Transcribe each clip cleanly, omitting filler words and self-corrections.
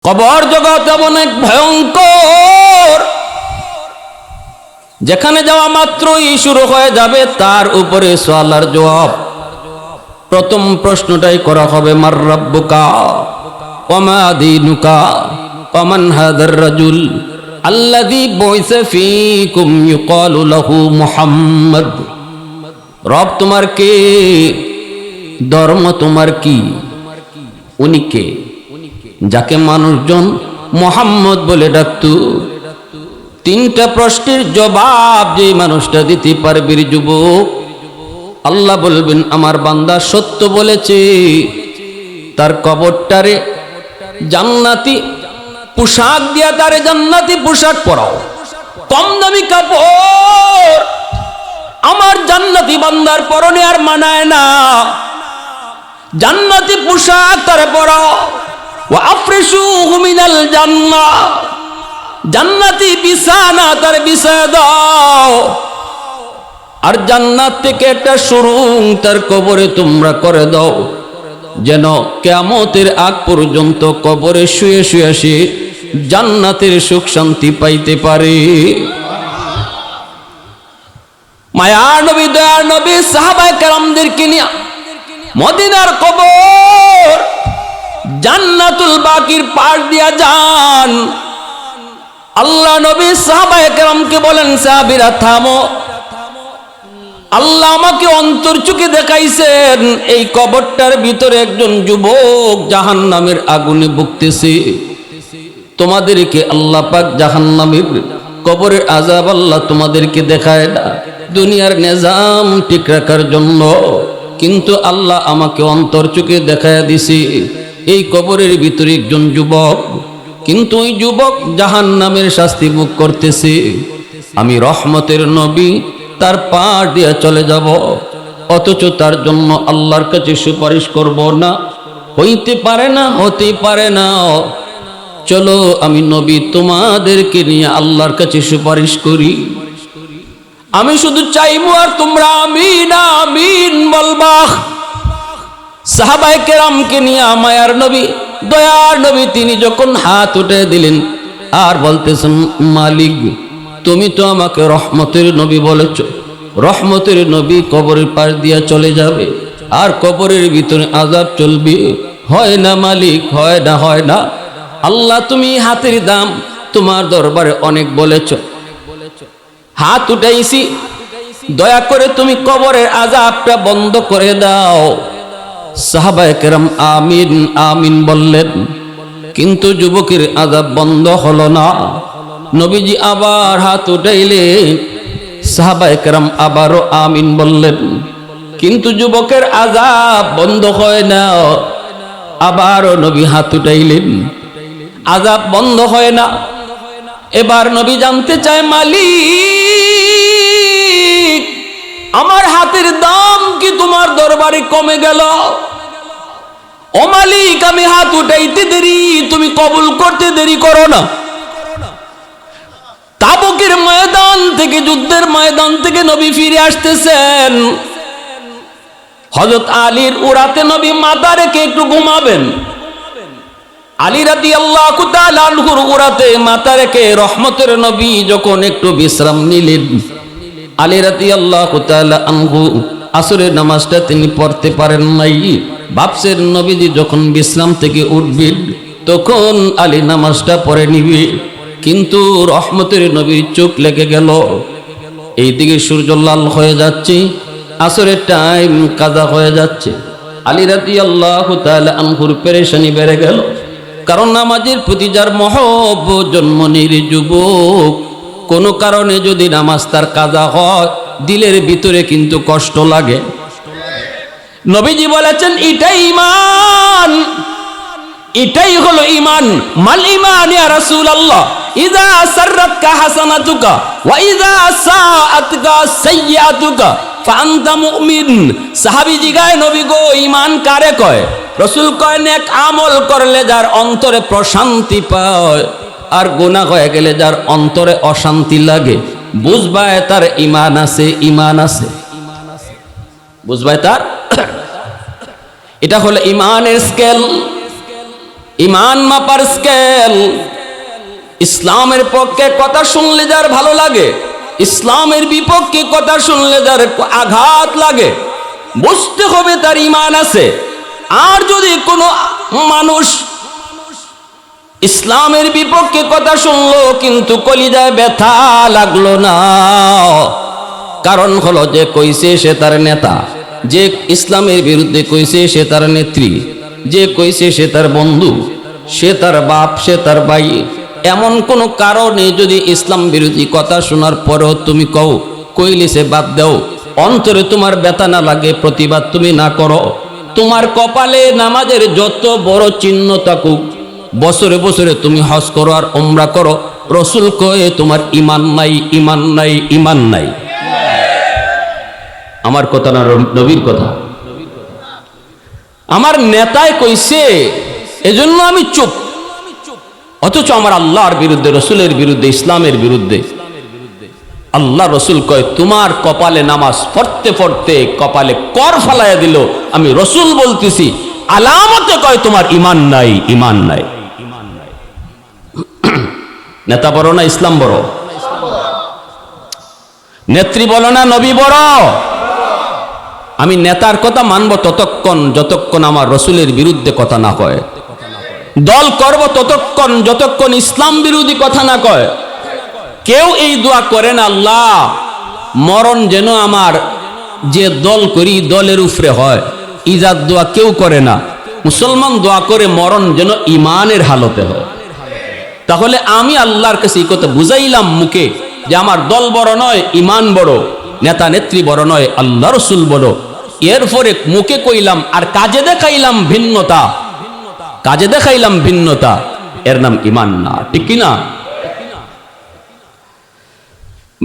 কবর জগৎ এমন এক ভয়ঙ্কর, যেখানে যাওয়া মাত্রই শুরু হয়ে যাবে তার উপরে সওয়াল আর জবাব। প্রথম প্রশ্নটাই করা হবে, মার রাব্বুকা ওয়া মা দীনুকা ওয়া মান হাদার রাজুল আল্লাযী বুইসা ফীকুম ইউকালু লাহু মুহাম্মদ। রব তোমার কে, ধর্ম তোমার কি, উনি কে যাকে মানুষজন মুহাম্মদ বলে ডাকত? তিনটা প্রশ্নের জবাব যে মানুষটা দিতে পারবে যুবক, আল্লাহ বলবেন আমার বান্দা সত্য বলেছে, তার কবরটারে জান্নাতি পোশাক দিয়া তারে জান্নাতি পোশাক পরাও, কম দামি কাপড় আমার জান্নাতি বান্দার পরনে আর মানায় না, জান্নাতি পোশাক তারে পরাও। ওয়া আফরিশুহু মিনাল জান্নাহ, জান্নাতি বিছানা তার বিছায়া দাও, আর জান্নাত থেকে একটা সুরুং তার কবরে তোমরা করে দাও, যেন কিয়ামতের আগ পর্যন্ত কবরে শুয়ে শুয়ে সে জান্নাতের সুখ শান্তি পাইতে পারে। মায়ার নবী, দয়ার নবী সাহাবায়ে কেরামদেরকে নিয়ে মদিনার কবর জান্নাতুল বাকির পাশ দিয়া যান। আল্লাহ নবী সাহাবায়ে কেরামকে বলেন, সাহাবীরা থামো, আল্লাহ আমাকে অন্তর চোখে দেখাইছেন এই কবরটার ভিতরে একজন যুবক জাহান্নামের আগুনে ভুগতেছে। তোমাদেরকে আল্লাহ পাক জাহান্নামের কবরের আযাব আল্লাহ তোমাদেরকে দেখায় না দুনিয়ার নিজাম ঠিক রাখার জন্য, কিন্তু আল্লাহ আমাকে অন্তর চোখে দেখায় দিছে এই কবরের ভিতরে একজন যুবক, কিন্তু ওই যুবক জাহান্নামের শাস্তি ভোগ করতেছে। আমি রহমতের নবী তার পাশ দিয়ে চলে যাব, অথচ তার জন্য আল্লাহর কাছে সুপারিশ করব না? হইতে পারে না, হতে পারে না। চলো আমি নবী তোমাদেরকে নিয়ে আল্লাহর কাছে সুপারিশ করি। আমি শুধু চাইবো আর তোমরা আমিন আমিন বলবা। সাহাবায়ে কেরামকে নিয়ে মায়ার নবী, দয়ার নবী তিনি যখন হাত উঠে দিলেন আর বলতেছেন, মালিক তুমি তো আমাকে রহমতের নবী বলেছ, রহমতের নবী কবরের পাশ দিয়া চলে যাবে আর কবরের ভিতরে আযাব চলবে, হয় না মালিক, হয় না, হয় না। আল্লাহ তুমি হাতের দাম তোমার দরবারে অনেক বলেছ, হাত উঠাইছি, দয়া করে তুমি কবরের আযাবটা বন্ধ করে দাও। সাহাবায়ে কেরাম আমিন আমিন বললেন, কিন্তু যুবকের আযাব বন্ধ হলো না। নবীজি আবার হাত উঠাইলেন, সাহাবায়ে কেরাম আবারও আমিন বললেন, কিন্তু যুবকের আযাব বন্ধ হয় না। আবারও নবী হাত উঠাইলেন, আযাব বন্ধ হয় না। এবার নবী জানতে চায়, মালিক আমার হাতের দাম কি তোমার দরবারে কমে গেল? ও মালিক আমি হাত উঠাইতে দেরি, তুমি কবুল করতে দেরি করো না। তাবুকের ময়দান থেকে, যুদ্ধের ময়দান থেকে নবী ফিরে আসতেছেন, হযরত আলীর উরাতে নবী মাথা রেখে একটু ঘুমাবেন। আলী রাদিয়াল্লাহু তাআলা আনহুর উরাতে মাথা রেখে রহমতের নবী যখন একটু বিশ্রাম নিলেন, আলী রাদিয়াল্লাহু তাআলা আনহু আসরের নামাজটা তিনি পড়তে পারেন নাই। ভাবছেন নবীজি যখন বিশ্রাম থেকে উঠবেন তখন আলী নামাজটা পড়ে নিবে, কিন্তু রহমতের নবীর চোখ লেগে গেল। এইদিকে সূর্য লাল হয়ে যাচ্ছে, আসরের টাইম কাজা হয়ে যাচ্ছে। আলী রাদিয়াল্লাহু তাআলা আনহুর পেরেশানি বেড়ে গেল, কারণ নামাজের প্রতি যার মহব্বত জন্ম নির যুবক, কোনো কারণে যদি নামাজ তার কাজা হয় দিলের ভিতরে কিন্তু কষ্ট লাগে। নবীজি বলেছেন এটাই ঈমান, এটাই হলো ঈমান। মাল ঈমান ইয়া রাসূলুল্লাহ? ইযা সাররাতকা হাসানাতুকা ওয়া ইযা সাআতকা সাইয়্যাতুকা ফাআনতা মুমিন। সাহাবী জিগায়, নবী গো ঈমান কারে কয়? রাসূল কয়, নেক আমল করলে যার অন্তরে প্রশান্তি পায় আর গুনাহ হয়ে গেলে যার অন্তরে অশান্তি লাগে, বুঝবায় তার ঈমান আছে, ঈমান আছে, বুঝবায় তার। এটা হলো ঈমানের স্কেল। ইমান মাপার স্কেল। ইসলামের পক্ষে কথা শুনলে যার ভালো লাগে, ইসলামের বিপক্ষে কথা শুনলে যার আঘাত লাগে, বুঝতে হবে তার ইমান আছে। আর যদি কোনো মানুষ ইসলামের বিপক্ষে কথা শুনলো কিন্তু কলিজায় ব্যথা লাগলো না, কারণ হলো যে কইছে সে তার নেতা, যে ইসলামের বিরুদ্ধে কইছে সে তার নেত্রী, যে কইছে সে তার বন্ধু, সে তার বাপ, সে তার ভাই। এমন কোন কারণে যদি ইসলাম বিরোধী কথা শোনার পরেও তুমি কইলে সে বাদ দাও, অন্তরে তোমার ব্যথা না লাগে, প্রতিবাদ তুমি না করো, তোমার কপালে নামাজের যত বড় চিহ্ন থাকুক, বছরে বছরে তুমি হজ করো আর উমরা করো, রসুল কয়ে তোমার ইমান নাই, ইমান নাই, ইমান নাই। আমার কথা না নবীর কথা। আমার নেতায় কইছে এজন্য আমি চুপ, অথচ আমার আল্লাহর বিরুদ্ধে, রসুলের বিরুদ্ধে, ইসলামের বিরুদ্ধে। আল্লাহ রসুল কয় তোমার কপালে নামাজ পড়তে পড়তে কপালে কর ফালাইয়া দিল, আমি রসুল বলতেছি, আলামতে কয় তোমার ইমান নাই, ইমান নাই। নেতা বড় না ইসলাম বড়? নেত্রী বড় না নবী বড়? আমি নেতার কথা মানব ততক্ষণ যতক্ষণ আমার রসুলের বিরুদ্ধে কথা না কয়, দল করব ততক্ষণ যতক্ষণ ইসলাম বিরোধী কথা না কয়। কেউ এই দোয়া করে না, আল্লাহ মরণ যেন আমার যে দল করি দলের উপরে হয়, ইজাদ দোয়া কেউ করে না। মুসলমান দোয়া করে মরণ যেন ইমানের হালতে হয়। তাহলে আমি আল্লাহর কাছে এই কথা বুঝাইলাম মুখে যে আমার দল বড় নয়, ইমান বড়, নেতা নেত্রী বড় নয়, আল্লাহ রসুল বড়। এরপরে মুখে কইলাম আর কাজে দেখাইলাম ভিন্নতা, কাজে দেখাইলাম ভিন্নতা, এর নাম ইমান না, ঠিক কিনা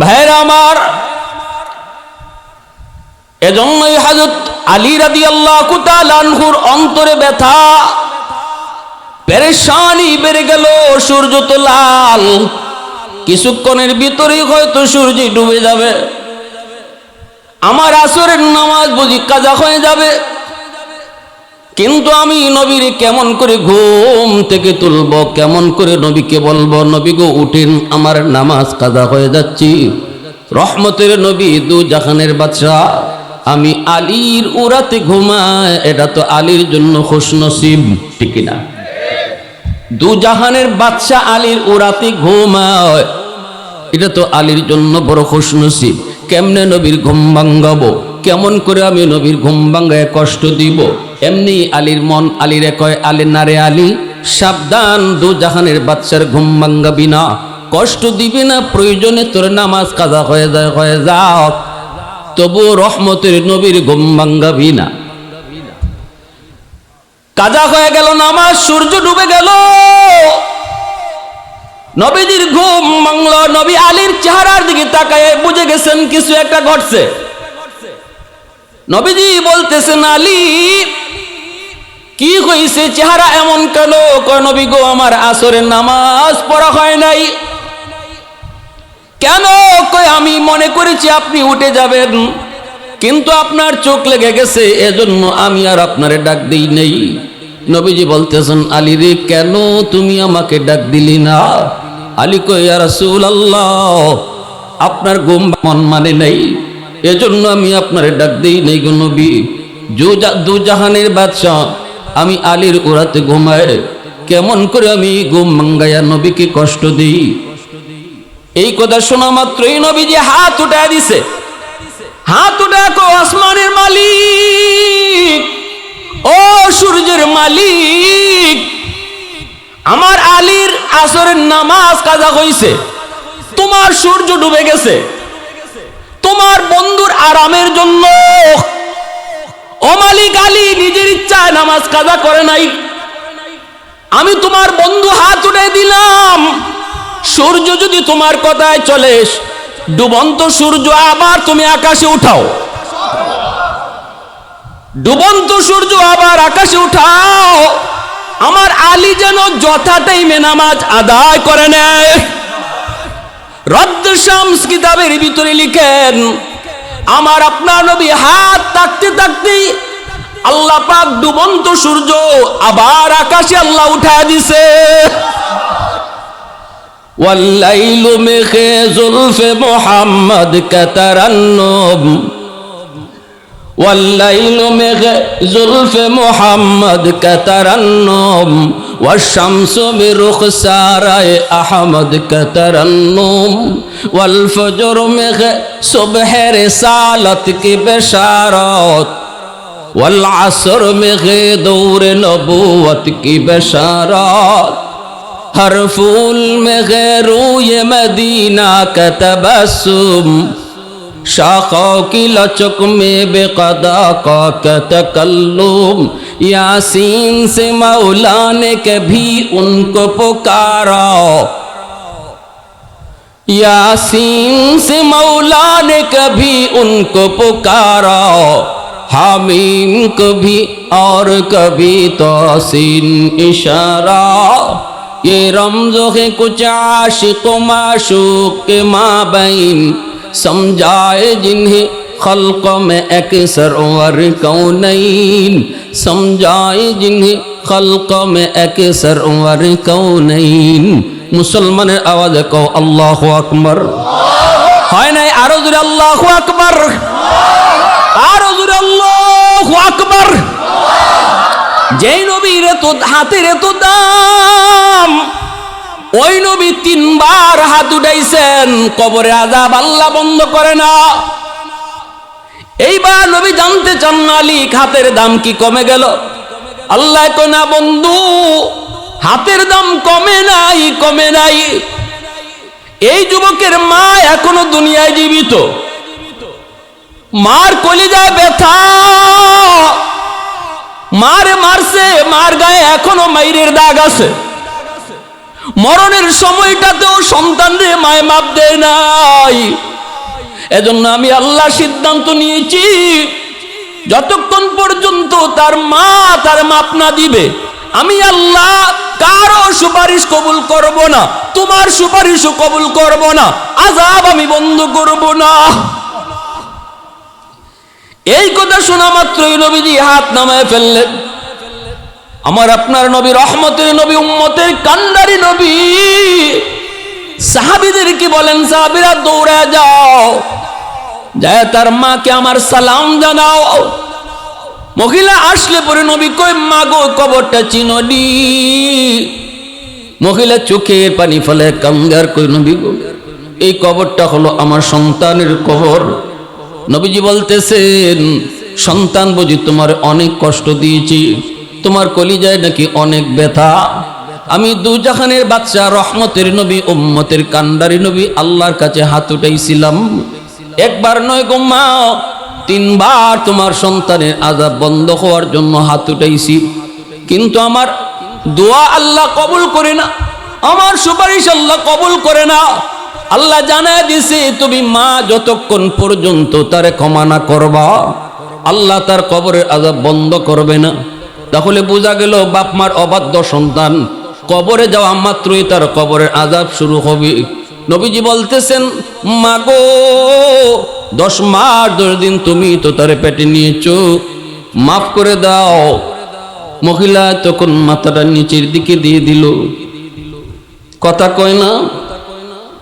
ভাইরা আমার? এজন্যই হযরত আলী রাদিয়াল্লাহু তাআলা আনহুর অন্তরে ব্যথা, পেরেশানি বেড়ে গেল। সূর্য তো লাল, কিছুক্ষণের ভিতরেই হয়তো সূর্য ডুবে যাবে, আমার আসরের নামাজ বুঝি কাজা হয়ে যাবে। কিন্তু আমি নবীর কেমন করে ঘুম থেকে তুলব, কেমন করে নবীকে বলবো নবী গো উঠেন, আমার নামাজ কাজা হয়ে যাচ্ছি। রহমতের নবী, দু জাহানের বাদশা, আমি আলীর উরাতে ঘুমায়, এটা তো আলীর জন্য খুশনসিব, ঠিক না? দু জাহানের বাদশা আলীর উরাতে ঘুমায়, এটা তো আলীর জন্য বড় খুশনসিব। কেমনে নবীর ঘুম ভাঙ্গাবো, কেমন করে আমি নবীর ঘুম ভাঙ্গায় কষ্ট দিব? এমনি আলীর মন আলীরে কয়, আলী না রে আলী, সাবধান, দু জাহানের বাদশার ঘুম ভাঙ্গাবি না, কষ্ট দিবি না, প্রয়োজনে তোর নামাজ কাজা হয়ে যায়, হয়ে যাও, তবু রহমতের নবীর ঘুম ভাঙ্গাবি না। কাজা হয়ে গেল নামাজ, সূর্য ডুবে গেল, নবীজির ঘুম ভাঙল। নবী আলীর চেহারার দিকে তাকায় বুঝে গেছেন কিছু একটা ঘটছে। নবীজি বলতেছেন, আলী কি হইছে, চেহারা এমন কেন? কয় নবী গো, আমার আসরের নামাজ পড়া হয় নাই। কেন? কয় আমি মনে করেছি আপনি উঠে যাবেন, কিন্তু আপনার চোখ লেগে গেছে, এজন্য আমি আর আপনারে ডাক দিই নেই। নবীজি বলতেছেন, আলী রে কেন তুমি আমাকে ডাক দিলি না? আলী কয়, ইয়া রাসূলুল্লাহ, আপনার ঘুম মন মানে নাই, এজন্য আমি আপনারে ডাক দিই নেই গো নবী। দু জাহানের বাদশা আমি আলীর উরাতে ঘুমায়, কেমন করে আমি ঘুম ভাঙ্গাইয়া নবীকে কষ্ট দিই? এই কথা শোনা মাত্রই নবীজি হাত উঠায় দিছে, হাত উঠায় কো, আসমানের মালিক, ও সূর্যের মালিক, আমার আলীর আসরের নামাজ কাজা হইছে, তোমার সূর্য ডুবে গেছে, তোমার বন্ধুর আরামের জন্য। ও মালিক, আলী নিজের ইচ্ছায় নামাজ কাজা করে নাই, আমি তোমার বন্ধু হাত উঠে দিলাম। সূর্য যদি তোমার কথায় চলে, ডুবন্ত সূর্য আবার তুমি আকাশে উঠাও, ডুবন্ত সূর্য আবার আকাশে উঠাও, আমার আলী যেন যথা টাইমে নামাজ আদায় করে নেয়। রদ্দ শামস কিতাবের ভিতরে লিখেন, আমার আপনার নবী হাত থাকতে থাকতেই আল্লাহ পাক ডুবন্ত সূর্য আবার আকাশে আল্লাহ উঠায় দিছে। ওয়াল্লাইলু মিখে জুলফে মুহাম্মদ কা তারান্নুম, ওয়াল্লাইলু মিখে জুলফে মুহাম্মদ কা তারান্নুম, ওয়াশ-শামসু বিরুখসারায়ে আহমদ কা তারান্নুম, ওয়াল ফজর মিখে সুবহে রিসালত কি বিশারত, ওয়াল আসর মিখে দৌরে নবুয়ত কি বিশারত, हर फूल में गैरूए मदीना का तबस्सुम, शाखों की लचक में बेक़दा का तकल्लुम, यासीन से मौला ने कभी उनको पुकारा, यासीन से मौला ने कभी उनको पुकारा, हामीम कभी और कभी तोसीन इशारा, ये रमज़ो है कुछ आशिक़ माशूक़ के माबैन, समझाए जिन्हें खल्क़ में अक्सर वर कौनैन, समझाए जिन्हें खल्क़ में अक्सर वर कौनैन। मुसलमाনের आवाज़ कहो अल्लाहु अकबर। হয় নাই আরো জোরে আল্লাহু আকবার, আরো জোরে আল্লাহু আকবার। যেই নবীর তো হাতের তো দাম, ওই নবী 3 বার হাত উঠাইছেন, কবরে আযাব আল্লাহ বন্ধ করে না। এইবার নবী জানতে চান মালিক হাতের দাম কি কমে গেল? আল্লাহ কয় না বন্ধু, হাতের দাম কমে নাই, কমে নাই। এই যুবকের মা এখনো দুনিয়ায় জীবিত, মার কলিজায় ব্যথা, মারে মারছে, মার গায়ে এখনো মাইরের দাগ আছে। মরণের সময়টাতেও সন্তানরে মায় মাপ দেয় নাই। এজন্য আমি আল্লাহ সিদ্ধান্ত নিয়েছি, যতক্ষণ পর্যন্ত তার মা তার মাপ না দিবে, আমি আল্লাহ কারো সুপারিশ কবুল করব না, তোমার সুপারিশও কবুল করব না, আযাব আমি বন্ধ করব না। এই কথা শোনা মাত্রই নবীজি হাত নামায় ফেললেন। আমার আপনার নবী রহমতের নবী, উম্মতের কান্ডারি নবী। সাহাবীদের কি বলেন, সাহাবীরা দৌড়ে যাও, যায় তার মাকে আমার সালাম জানাও। মহিলা আসলে পরে নবী কয়, মা গো কবরটা চিননি। মহিলা চোখের পানি ফেলে কান্দার কই, নবী গো এই কবরটা হলো আমার সন্তানের কবর। নবীজি বলতেছেন, সন্তান বুঝি তোমার অনেক কষ্ট দিয়েছি, তোমার কলিজায় নাকি অনেক ব্যথা। আমি দুজাহানের বাদশা রহমতের নবী, উম্মতের কান্ডারি নবী আল্লাহর কাছে হাত উঠাইছিলাম, একবার নয় গো মা, 3 বার তোমার সন্তানের আযাব বন্ধ হওয়ার জন্য হাত উঠাইছি, কিন্তু আমার দোয়া আল্লাহ কবুল করে না, আমার সুপারিশ আল্লাহ কবুল করে না। আল্লাহ জানায় দিছে, তুমি মা যতক্ষণ পর্যন্ত তারে ক্ষমা না করবা, আল্লাহ তার কবরের আযাব বন্ধ করবে না। তাহলে বোঝা গেল বাপ মার অবাধ্য সন্তান কবরে যাওয়া মাত্রই তার কবরের আযাব শুরু হবে। নবীজি বলতেছেন, মা গো 10 মাস 10 দিন তুমি তো তারে পেটে নিয়েছো, মাফ করে দাও। মহিলা তখন মাথাটা নিচের দিকে দিয়ে দিল, কথা কয় না,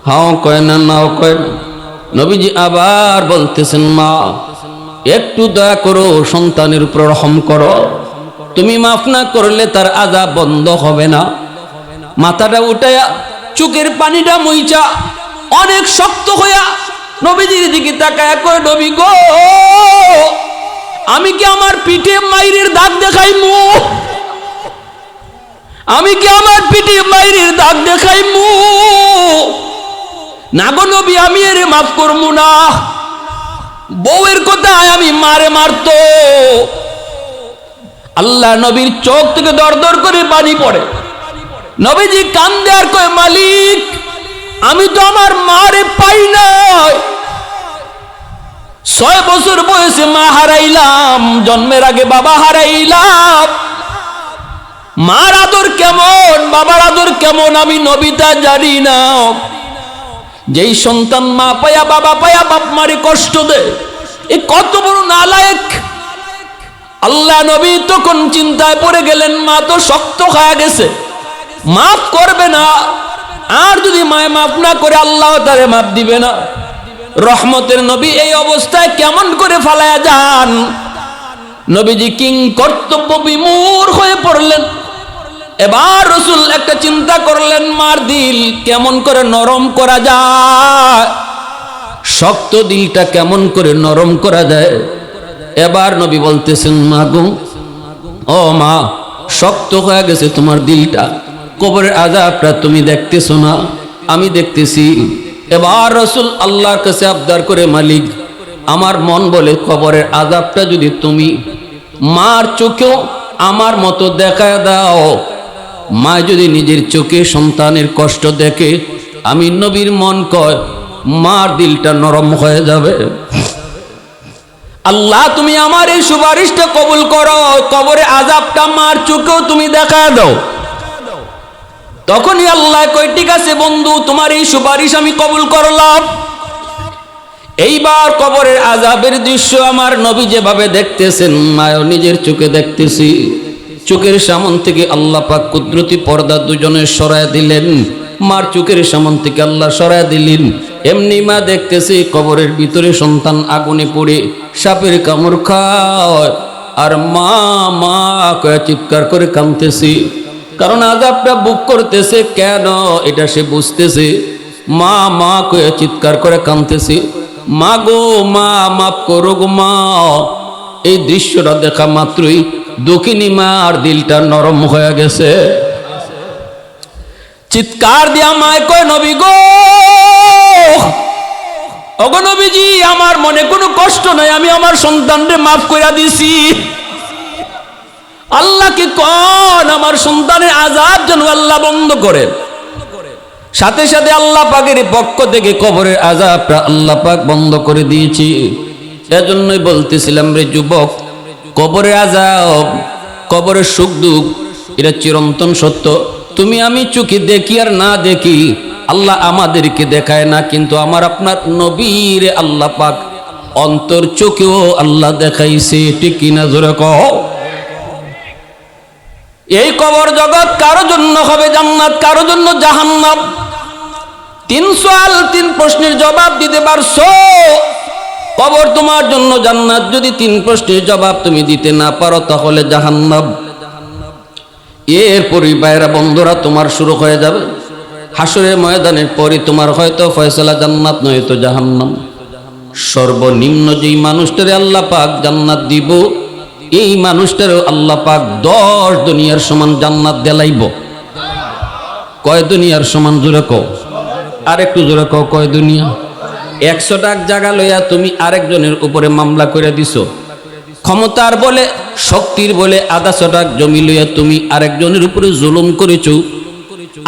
হাও কয় না, নাও কয় না। নবীজি আবার বলতেছেন, মা একটু দয়া করো, সন্তানের উপর রহম করো, তুমি মাফ না করলে তার আযাব বন্ধ হবে না। মাথাটা উঠায়া চোখের পানিটা মুইচা অনেক শক্ত হইয়া নবীজির দিকে তাকায়া কয়, নবী গো আমি কি আমার পিঠে মাইরের দাগ দেখাইমু? আমি কি আমার পিঠে মাইরের দাগ দেখাইমু? না গো নবী, আমি এর মাফ করবো না। বউয়ের কথায় আমি মারে মারতো। আল্লাহ নবীর চোখ থেকে দর দর করে পানি পড়ে। নবীজি কান্দে আর কয়, মালিক আমি তো আমার মারে পাই নাই, 6 বছর বয়সে মা হারাইলাম, জন্মের আগে বাবা হারাইলাম। মার আদর কেমন, বাবার আদর কেমন আমি নবী তা জানি না। যেই সন্তান মা পায়া বাবা পায়া বাপ মারে কষ্ট দেয়, এ কত বড় নালায়েক। আল্লাহ নবী তখন চিন্তায় পড়ে গেলেন, মা তো শক্ত হয়ে গেছে, মাফ করবে না, আর যদি মায় মাফ না করে আল্লাহ তারে মাফ দিবে না। রহমতের নবী এই অবস্থায় কেমন করে ফালায়া যান? নবীজি কিং কর্তব্য বিমূঢ় হয়ে পড়লেন। এবার রাসূল একটা চিন্তা করলেন, মার দিল কেমন করে নরম করা যায়, শক্ত দিলটা কেমন করে নরম করা যায়। এবার নবী বলতেছেন, মা গো, ও মা, শক্ত হয়ে গেছে তোমার দিলটা, কবরের আযাবটা তুমি দেখতেছো না, আমি দেখতেছি। এবার রাসূল আল্লাহর কাছে আবদার করে, মালিক, আমার মন বলে কবরের আযাবটা যদি তুমি মার চোখেও আমার মতো দেখায় দাও। মা যদি নিজের চোখে সন্তানের কষ্ট দেখে, আমি নবীর মন কয় মার দিলটা নরম হয়ে যাবে। আল্লাহ তুমি আমার এই সুপারিশটা কবুল করো, কবরে আযাবটা মার চোখেও তুমি দেখায় দাও। তখনই আল্লাহ কয়, ঠিক আছে বন্ধু, তোমার এই সুপারিশ আমি কবুল করলাম। এইবার কবরের আযাবের দৃশ্য আমার নবী যেভাবে দেখতেছেন, মায়ও নিজের চোখে দেখতেছি। চোখের সামন থেকে আল্লাহ পাক কুদরতি পর্দা দুজনের সরায় দিলেন, মার চোখের সামন থেকে আল্লাহ সরায় দিলেন। এমনি মা দেখতেছে কবরের ভিতরে সন্তান আগুনে পড়ে সাপের কামড় খায়, আর মা মা কয়ে চিৎকার করে কাঁদতেছে, কারণ আযাবটা বুক করতেছে। কেন এটা সে বুঝতেছে। মা মা কয়ে চিৎকার করে কাঁদতেছে, মা গো মা, মাফ করো গো মা। এই দৃশ্যটা দেখা মাত্রই দুঃখিনী মার দিলটা নরম হয়ে গেছে। চিৎকার দিয়া মায় কয়, নবী গো, ওগো নবীজি, আমার মনে কোনো কষ্ট নাই, আমি আমার সন্তানরে মাফ কইরা দিছি। আল্লাহকে কোন আমার সন্তানের আযাব যেন আল্লাহ বন্ধ করে। সাথে সাথে আল্লাহ পাকের পক্ষ থেকে কবরের আযাবটা আল্লাহ পাক বন্ধ করে দিয়েছি। এজন্যই বলতেছিলাম, রে যুবক, কবরের আযাব, কবরের সুখ দুঃখ এটা চিরন্তন সত্য। তুমি আমি চোখে দেখি আর না দেখি, আল্লাহ আমাদেরকে দেখায় না, কিন্তু আমার আপনার নবীর আল্লাহ পাক অন্তর চোখেও আল্লাহ দেখাইছে। ঠিক কিনা জোরে কও। এই কবর জগৎ কারো জন্য হবে জান্নাত, কারো জন্য জাহান্নাম। 3 সওয়াল 3 প্রশ্নের জবাব দিতে পারছো, কবর তোমার জন্য জান্নাত। যদি 3 প্রশ্নের জবাব তুমি দিতে না পারো, তাহলে জাহান্নাম। এরপরই ভাইরা বন্ধুরা, তোমার শুরু হয়ে যাবে হাসরের ময়দানের পরই তোমার হয়তো ফয়সালা জান্নাত নয়তো জাহান্নাম। সর্বনিম্ন যেই মানুষটারে আল্লাহ পাক জান্নাত দিব, এই মানুষটারও আল্লাহ পাক 10 দুনিয়ার সমান জান্নাত দেলাইব। কয় দুনিয়ার সমান? জোরে কও, আর একটু জোরে কও, কয় দুনিয়া? 100 টাকা জায়গা লইয়া তুমি আরেকজনের উপরে মামলা করে দিছো, ক্ষমতার বলে শক্তির বলে 150 টাকা জমি লইয়া তুমি আরেকজনের উপরে জুলুম করেছো।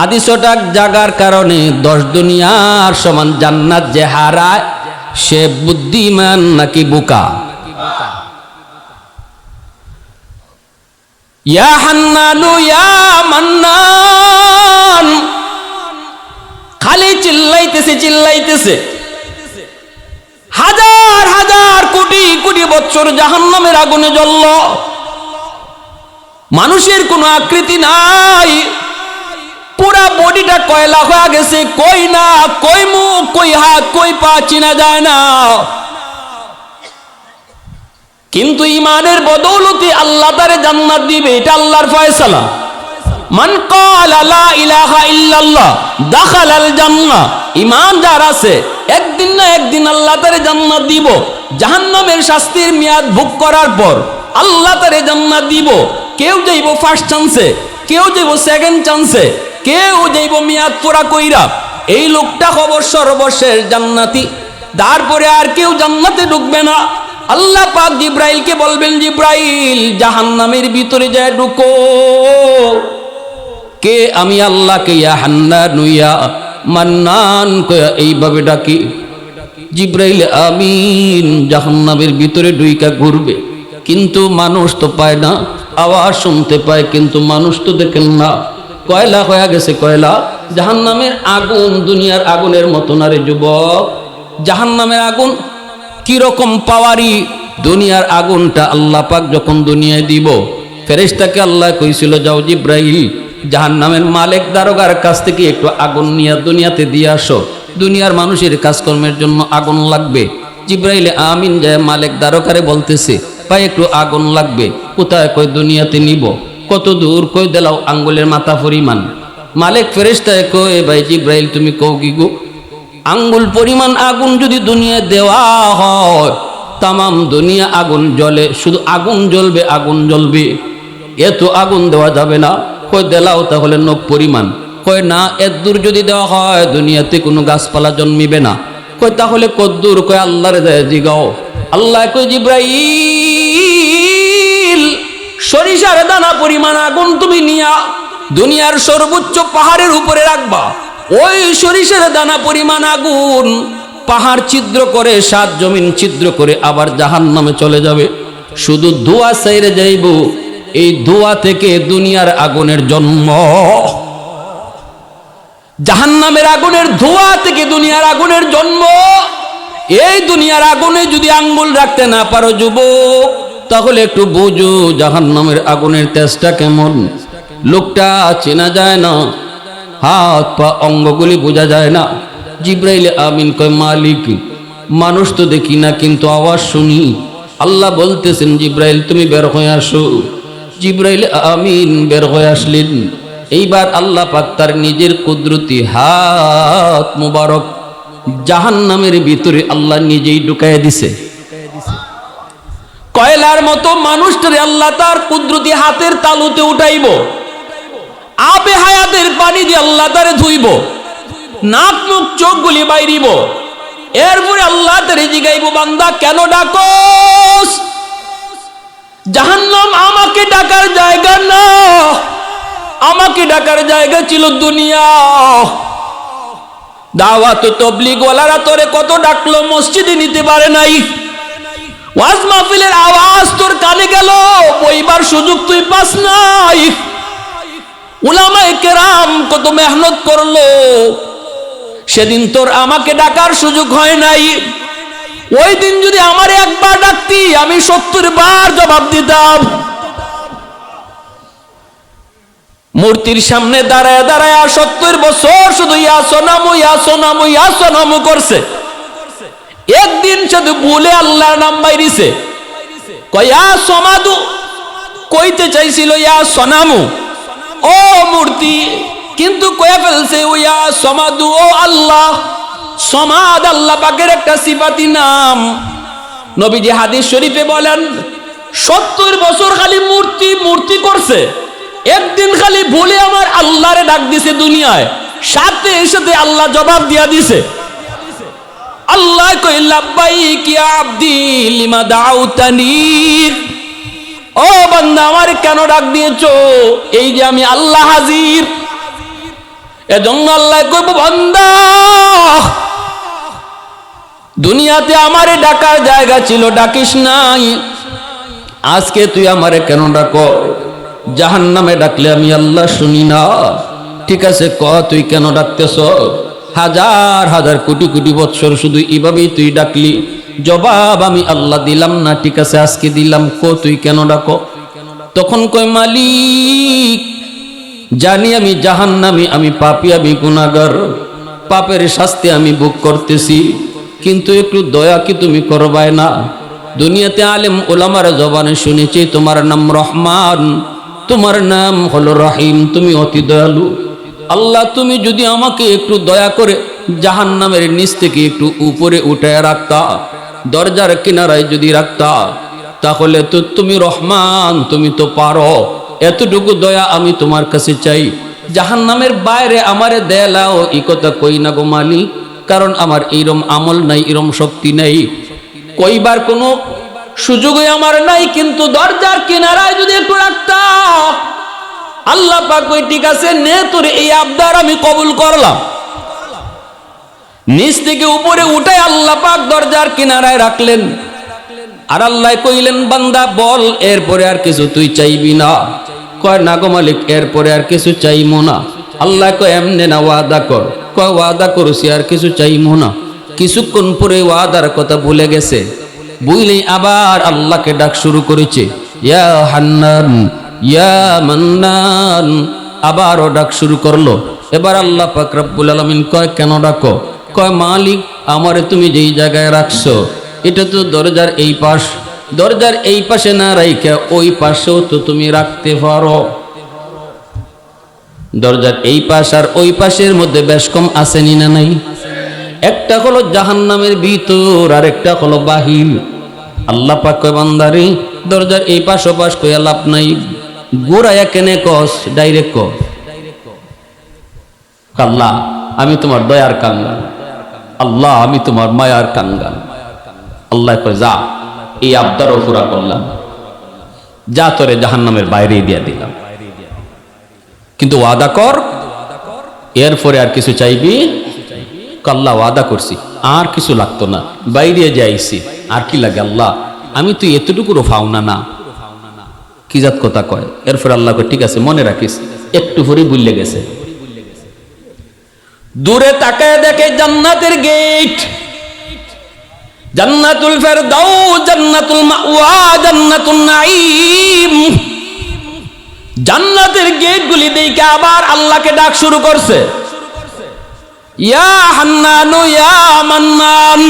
150 টাকা জায়গার কারণে 10 দুনিয়ার সমান জান্নাত যে হারায়, সে বুদ্ধিমান নাকি বোকা? ইয়া হান্নানু ইয়া মান্নান, খালি চিল্লাইতেছে চিল্লাইতেছে। হাজার হাজার কোটি কোটি বছর জাহান্নামের আগুনে জ্বলল, মানুষের কোনো আকৃতি নাই, পুরা বডিটা কয়লা হয়ে গেছে, কই না কই মুখ কই হাত কই পা চিনা যায় না। কিন্তু ইমানের বদৌলতে আল্লাহ তারে জান্নাত দিবে, এটা আল্লাহর ফয়সালা। মান ক্বালা লা ইলাহা ইল্লাল্লাহ দাখালাল জান্নাহ, ঈমান যার আছে একদিন না একদিন আল্লাহ তারে জান্নাত দিব। জাহান্নামের শাস্তির মেয়াদ ভোগ করার পর আল্লাহ তারে জান্নাত দিব। কেউ যাইব ফার্স্ট চান্সে, কেউ যাইব সেকেন্ড চান্সে, কেউ যাইব মেয়াদ পুরা কইরা। এই লোকটা খবর সর্বশেষ জান্নাতি, তারপরে আর কেউ জান্নাতে ঢুকবে না। আল্লাহ পাক জিব্রাইলকে বলবেন, জিব্রাইল জাহান্নামের ভিতরে যায় ঢুকো। কে? আমি আল্লাহকে ইয়া হান্নানু ইয়া মান্নান কয়া এইভাবে ডাকি। জিব্রাইল আমিন জাহান্নামের ভিতরে ঢুইকা ঘুরবে, কিন্তু মানুষ তো পায় না, আওয়াজ শুনতে পায় কিন্তু মানুষ তো দেখেন না। কয়লা হয়ে গেছে কয়লা। জাহান্নামের আগুন দুনিয়ার আগুনের মতো না রে যুবক। জাহান্নামের আগুন কিরকম পাওয়ারি, দুনিয়ার আগুনটা আল্লাহ পাক যখন দুনিয়ায় দিব, ফেরেশতাকে আল্লাহ কইছিল, যাও জিব্রাইল জাহান্নামের মালিক দারোগার কাছ থেকে একটু আগুন নিয়ে দুনিয়াতে দিয়ে আসো, দুনিয়ার মানুষের কাজকর্মের জন্য আগুন লাগবে। জিব্রাইল আমিন যায় মালিক দারোগারে বলতেছে, ভাই একটু আগুন লাগবে। কোথায়? কই দুনিয়াতে নিব। কত দূর? কই দিলাও আঙ্গুলের মাথা পরিমাণ। মালিক ফেরেশতায় কই, ভাই জিব্রাইল তুমি কও কি গো, আঙ্গুল পরিমাণ আগুন যদি দুনিয়া দেওয়া হয়, তামাম দুনিয়া আগুন জ্বলে, শুধু আগুন জ্বলবে, আগুন জ্বলবে, এত আগুন দেওয়া যাবে না। কই দেলাও তাহলে নখ পরিমাণ। কয় না, এত দূর যদি দেওয়া হয় দুনিয়াতে কোনো গাছপালা জন্মিবে না। কই তাহলে কদ্দূর? কয় আল্লাহরে যায় জিগাও। আল্লাহ কই জিব্রাইল সরিষার দানা পরিমাণ আগুন তুমি নিয়া দুনিয়ার সর্বোচ্চ পাহাড়ের উপরে রাখবা। ওই সরিষার দানা পরিমাণ আগুন পাহাড় ছিদ্র করে, সাত জমিন ছিদ্র করে আবার জাহান্নামে চলে যাবে। শুধু ধোঁয়া ছাইরে যাইব, এই ধোঁয়া থেকে দুনিয়ার আগুনের জন্ম। জাহান্নামের আগুনের ধোঁয়া থেকে দুনিয়ার আগুনের জন্ম। এই দুনিয়ার আগুনে যদি আঙ্গুল রাখতে না পারো যুবক, তাহলে একটু বুঝো জাহান্নামের আগুনের তেজটা কেমন। লোকটা চেনা যায় না, হাত পা অঙ্গগুলি বোঝা যায় না। জিব্রাইল আমিন কয়, মালিক মানুষ তো দেখি না, কিন্তু আওয়াজ শুনি। আল্লাহ বলতেছেন, জিব্রাইল তুমি বের হয়ে আসো। জিব্রাইল আমিন বের হয়ে আসলেন। এইবার আল্লাহ পাক তার নিজের কুদরতি হাত মুবারক জাহান্নামের ভিতরে আল্লাহ নিজেই ঢুকাইয়া দিছে। কয়লার মতো মানুষটারে আল্লাহ তার কুদরতি হাতের তালুতে উঠাইব, আবে হায়াতের পানি দিয়ে আল্লাহ তারে ধুইব, নাক মুখ চোখগুলি বাইরিব। এরপরে আল্লাহ তারে জিগাইব, বান্দা কেন ডাকোস? জাহান্নাম আমাকে ডাকার জায়গা না, আমাকে ডাকার জায়গা ছিল দুনিয়া। দাওয়াত তাবলীগ ওয়ালারা তোরে কত ডাকলো, মসজিদে নিতে পারে নাই। ওয়াজ মাহফিলের আওয়াজ তোর কানে গেল, বইবার সুযোগ তুই পাস নাই। উলামায়ে কেরাম কত মেহনত করলো, সেদিন তোর আমাকে ডাকার সুযোগ হয় নাই। ওই দিন যদি আমার একবার ডাকতি, আমি 70 বার জবাব দিতাম। মূর্তির সামনে দাঁড়ায় দাঁড়ায় 70 বছর শুধু ইয়া সোনামু ইয়া সোনামু ইয়া সোনামু করছে। একদিন শুধু ভুলে আল্লাহর নাম বাইরিছে, কয় ইয়া সমাদু, কইতে চাইছিল ইয়া সোনামু, ও মূর্তি, কিন্তু কয়ে ফেলছে ইয়া সমাদু, ও আল্লাহ। সমাদ আল্লাহ পাকের একটা সিফাতি নাম। নবীজি হাদিস শরীফে বলেন, 70 বছর খালি মূর্তি মূর্তি করছে, একদিন খালি ভুলে আমার আল্লাহরে ডাক দিছে দুনিয়ায়, সাথে সাথে আল্লাহ জবাব দিয়া দিছে। আল্লাহ কই, লাব্বাইক ইয়া আব্দি লিমা দাউতানি, ও বান্দা আমার কেন ডাক দিয়েছো? এই যে আমি আল্লাহ হাজির। এজন্য আল্লাহ কইব, বান্দা দুনিয়াতে আমারে ডাকার জায়গা ছিল, ডাকিস নাই, আজকে তুই আমারে কেন ডাকো? জাহান্নামে ডাকলে আমি আল্লাহ শুনি না। ঠিক আছে, ক তুই কেন ডাকতেছ? হাজার হাজার কোটি কোটি বৎসর শুধু এভাবেই তুই ডাকলি, জবাব আমি আল্লাহ দিলাম না। ঠিক আছে, আজকে দিলাম, কো তুই কেন ডাকো? তখন কই, মালিক জানি আমি জাহান্নামী, আমি পাপী, আমি গুনাহগার, পাপের শাস্তি আমি ভোগ করতেছি, কিন্তু একটু দয়া কি তুমি করবাই না? দুনিয়াতে আলেম ওলামার জবানে শুনেছি তোমার নাম রহমান, তোমার নাম হলো রহিম, তুমি অতি দয়ালু। আল্লাহ তুমি যদি আমাকে একটু দয়া করে জাহান্নামের নিচ থেকে একটু উপরে উঠায় রাখতা, দরজার কিনারায় যদি রাখতা, তাহলে তো তুমি রহমান, তুমি তো পারো। এতটুকু দয়া আমি তোমার কাছে চাই। জাহান্নামের বাইরে আমারে দেলাও এই কথা কই না গো মালিক, কারণ আমার এইরম আমল নাই, এরম শক্তি নাই, কইবার কোনো সুযোগই আমার নাই। কিন্তু দরজার কিনারায় যদি একটু রাখতা, আল্লাহ পাক কই, ঠিক আছে নে, তোর এই আবদার আমি কবুল করলাম। নিচ থেকে উপরে উঠায় আল্লাহ পাক দরজার কিনারায় রাখলেন। আর আল্লাহ কইলেন, বান্দা বল এরপরে আর কিছু তুই চাইবি না? কয় না গো মালিক, এরপরে আর কিছু চাইমো না। আল্লাহ কয়, এমনে না, ওয়াদা কর। কয় ওয়াদা করছি, আর কিছু চাইমো না। কিছুক্ষণ পরে ওয়াদার কথা ভুলে গেছে। বুঝলেই আবার আল্লাহকে ডাক শুরু করেছে, ইয়া হান্নান ইয়া মান্নান, আবারও ডাক শুরু করলো। এবার আল্লাহ পাক রব্বুল আলামিন কয়, কেন ডাকো? কয়, মালিক আমারে তুমি যেই জায়গায় রাখছো এটা তো দরজার এই পাশ, দরজার এই পাশে না রাইখা ওই পাশেও তো তুমি রাখতে পারো। দরজার এই পাশ আর ওই পাশের মধ্যে বেশ কম আসেনি না নাই? একটা হলো জাহান্নামের ভিতর আর একটা হলো বাহির। আল্লাহ পাক কয়, বান্দারে দরজার এই পাশ ও পাশ কইয়া লাভ নাই, গোড়ায়া কেনে কস, ডাইরেক্ট কস। আল্লাহ আমি তোমার দয়ার কাঙ্গাল, আল্লাহ আমি তোমার মায়ার কাঙ্গাল। আল্লাহ কয়, যা এই আবদারও পুরা করলাম, যা তোরে জাহান্নামের বাইরে দিয়া দিলাম, কিন্তু ওয়াদা কর এরপরে আর কিছু চাইবি? আল্লাহ ওয়াদা করছি, আর কিছু লাগতো না, বাইরে যাইছি, আর কি লাগে আল্লাহ, আমি তুই এতটুকুরও ফাওনা না। কি জাত কথা কয়। এরপর আল্লাহ কয়, ঠিক আছে মনে রাখিস, একটু পরে ভুলে গেছে। দূরে তাকায় দেখে জান্নাতের গেট, জান্নাতুল ফেরদাউস, জান্নাতুল মাওয়া, জান্নাতুন নাঈম। জান্নাতের গেটগুলি দেখে আবার আল্লাহকে ডাক শুরু করছে, ইয়া হান্নান ইয়া মান্নান।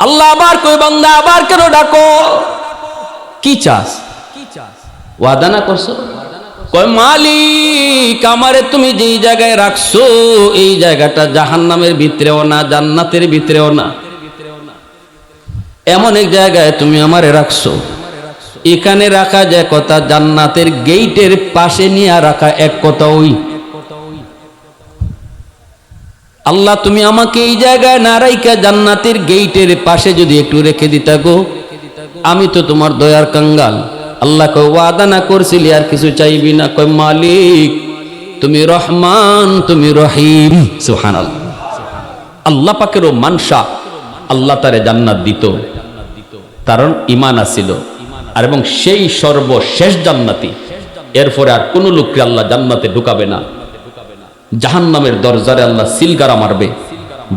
আল্লাহ আবার কই, বান্দা আবার কেন ডাকো? কি চাস? ওয়াদা না করছো? কয়, মালিক আমারে তুমি যেই জায়গায় রাখছো এই জায়গাটা জাহান্নামের ভিতরেও না জান্নাতের ভিতরেও না, এমন এক জায়গায় তুমি আমারে রাখছো, এখানে রাখা যায় কথা, জান্নাতের গেটের পাশে নিয়ে রাখা এক কথা। ওই আল্লাহ তুমি আমাকে এই জায়গায় না রাইখা জান্নাতের গেটের পাশে যদি একটু রেখে দিতা গো, আমি তো তোমার দয়ার কাঙ্গাল। আল্লাহ কয়, ওয়াদা না করছিলি আর কিছু চাইবি না? কয়, মালিক তুমি রহমান, তুমি রহিম। সুবহানাল্লাহ। আল্লাহ পাকেরও মানসা, আল্লাহ তারে জান্নাত দিত, কারণ ঈমান আছিল। আর এবং সেই সর্বশেষ জান্নাতি, এরপরে আর কোন লোককে আল্লাহ জান্নাতে ঢুকাবে না। জাহান্নামের দরজারে আল্লাহ সিলগারা মারবে,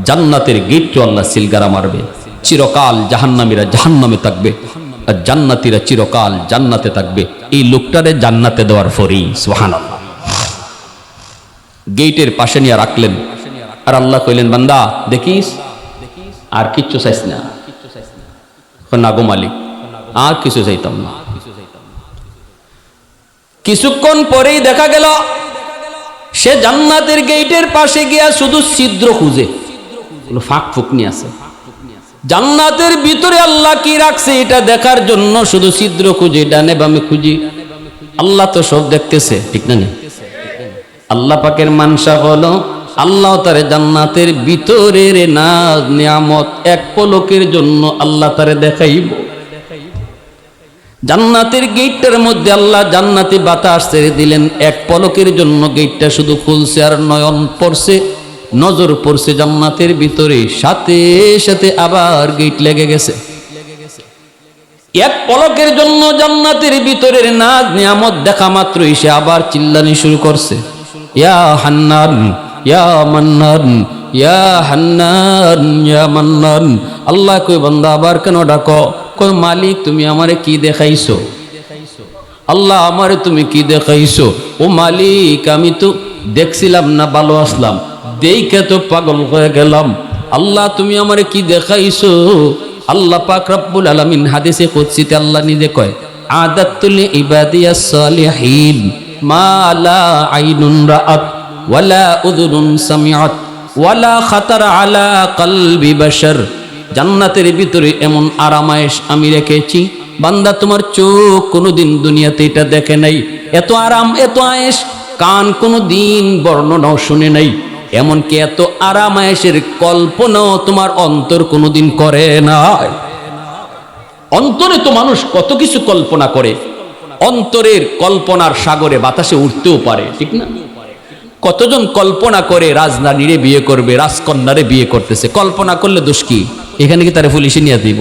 জান্নাতের গেটও আল্লাহ সিলগারা মারবে। চিরকাল জাহান্নামীরা জাহান্নামে থাকবে আর জান্নাতীরা চিরকাল জান্নাতে থাকবে। এই লোকটারে জান্নাতে দেওয়ার পরেই সুবহানাল্লাহ গেটের পাশে নিয়ে রাখলেন। আর আল্লাহ কইলেন, বান্দা দেখিস আর কিচ্ছু চাইস না? না গো মালিক, আর কিছু চাইতাম না। কিছুক্ষণ পরেই দেখা গেল সে জান্নাতের গেটের পাশে গিয়া শুধু ছিদ্র খুঁজে, ফাঁক ফুকনি আছে। জান্নাতের ভিতরে আল্লাহ কি রাখছে এটা দেখার জন্য শুধু ছিদ্র খুঁজে, ডানে বামে খুঁজি। আল্লাহ তো সব দেখতেছে, ঠিক না? আল্লাহ পাকের মানসা হলো আল্লাহ তারে জান্নাতের ভিতরের নাজ নিয়ামত এক পলকের জন্য আল্লাহ তারে দেখাইব। জান্নাতের গেটটার মধ্যে আল্লাহ জান্নাতি বাতাস ছেড়ে দিলেন, এক পলকের জন্য গেটটা শুধু খুলছে আর নয়ন পড়ছে, নজর পড়ছে জান্নাতের ভিতরে, সাথে সাথে আবার গেট লেগে গেছে। এক পলকের জন্য জান্নাতের ভিতরের নাজ নিয়ামত দেখা মাত্রই সে আবার চিল্লানি শুরু করছে, ইয়া হান্নান ইয়া মান্নান ইয়া হান্নান ইয়া মান্নান। আল্লাহ কই, বান্দা আবার কেন ডাকো? কই, মালিক তুমি আমারে কি দেখাইছো? আল্লাহ আমারে তুমি কি দেখাইছো? ও মালিক আমি তো দেখছিলাম না, ভালো আসলাম, দেখে তো পাগল হয়ে গেলাম। আল্লাহ তুমি আমারে কি দেখাইছো? আল্লাহ পাক রব্বুল আলামিন হাদিসে কুদসিতে আল্লাহ নিজে কয়, আদাতুল ইবাদিয়াস সালিহিন মা লা আইনুন রাআত ওয়ালা উযুনুন সামিআত ওয়ালা খাতার আলা কলবি বাশার। জান্নাতের ভিতরে এমন আরামায়েশ আমি রেখেছি, বান্দা তোমার চোখ কোনোদিন দুনিয়াতে এটা দেখে নাই। এত আরাম, এত আয়েশ কান কোনোদিন বর্ণনাও শুনে নাই। এমনকি এত আরামায়েশের কল্পনাও তোমার অন্তর কোনোদিন করে নাই। অন্তরে তো মানুষ কত কিছু কল্পনা করে, অন্তরের কল্পনার সাগরে বাতাসে উঠতেও পারে, ঠিক না? কতজন কল্পনা করে রাজরানীরে বিয়ে করবে, রাজকন্যারে বিয়ে করতেছে। কল্পনা করলে দোষ কি? এখানে কি তারে পুলিশে নিয়ে দিব?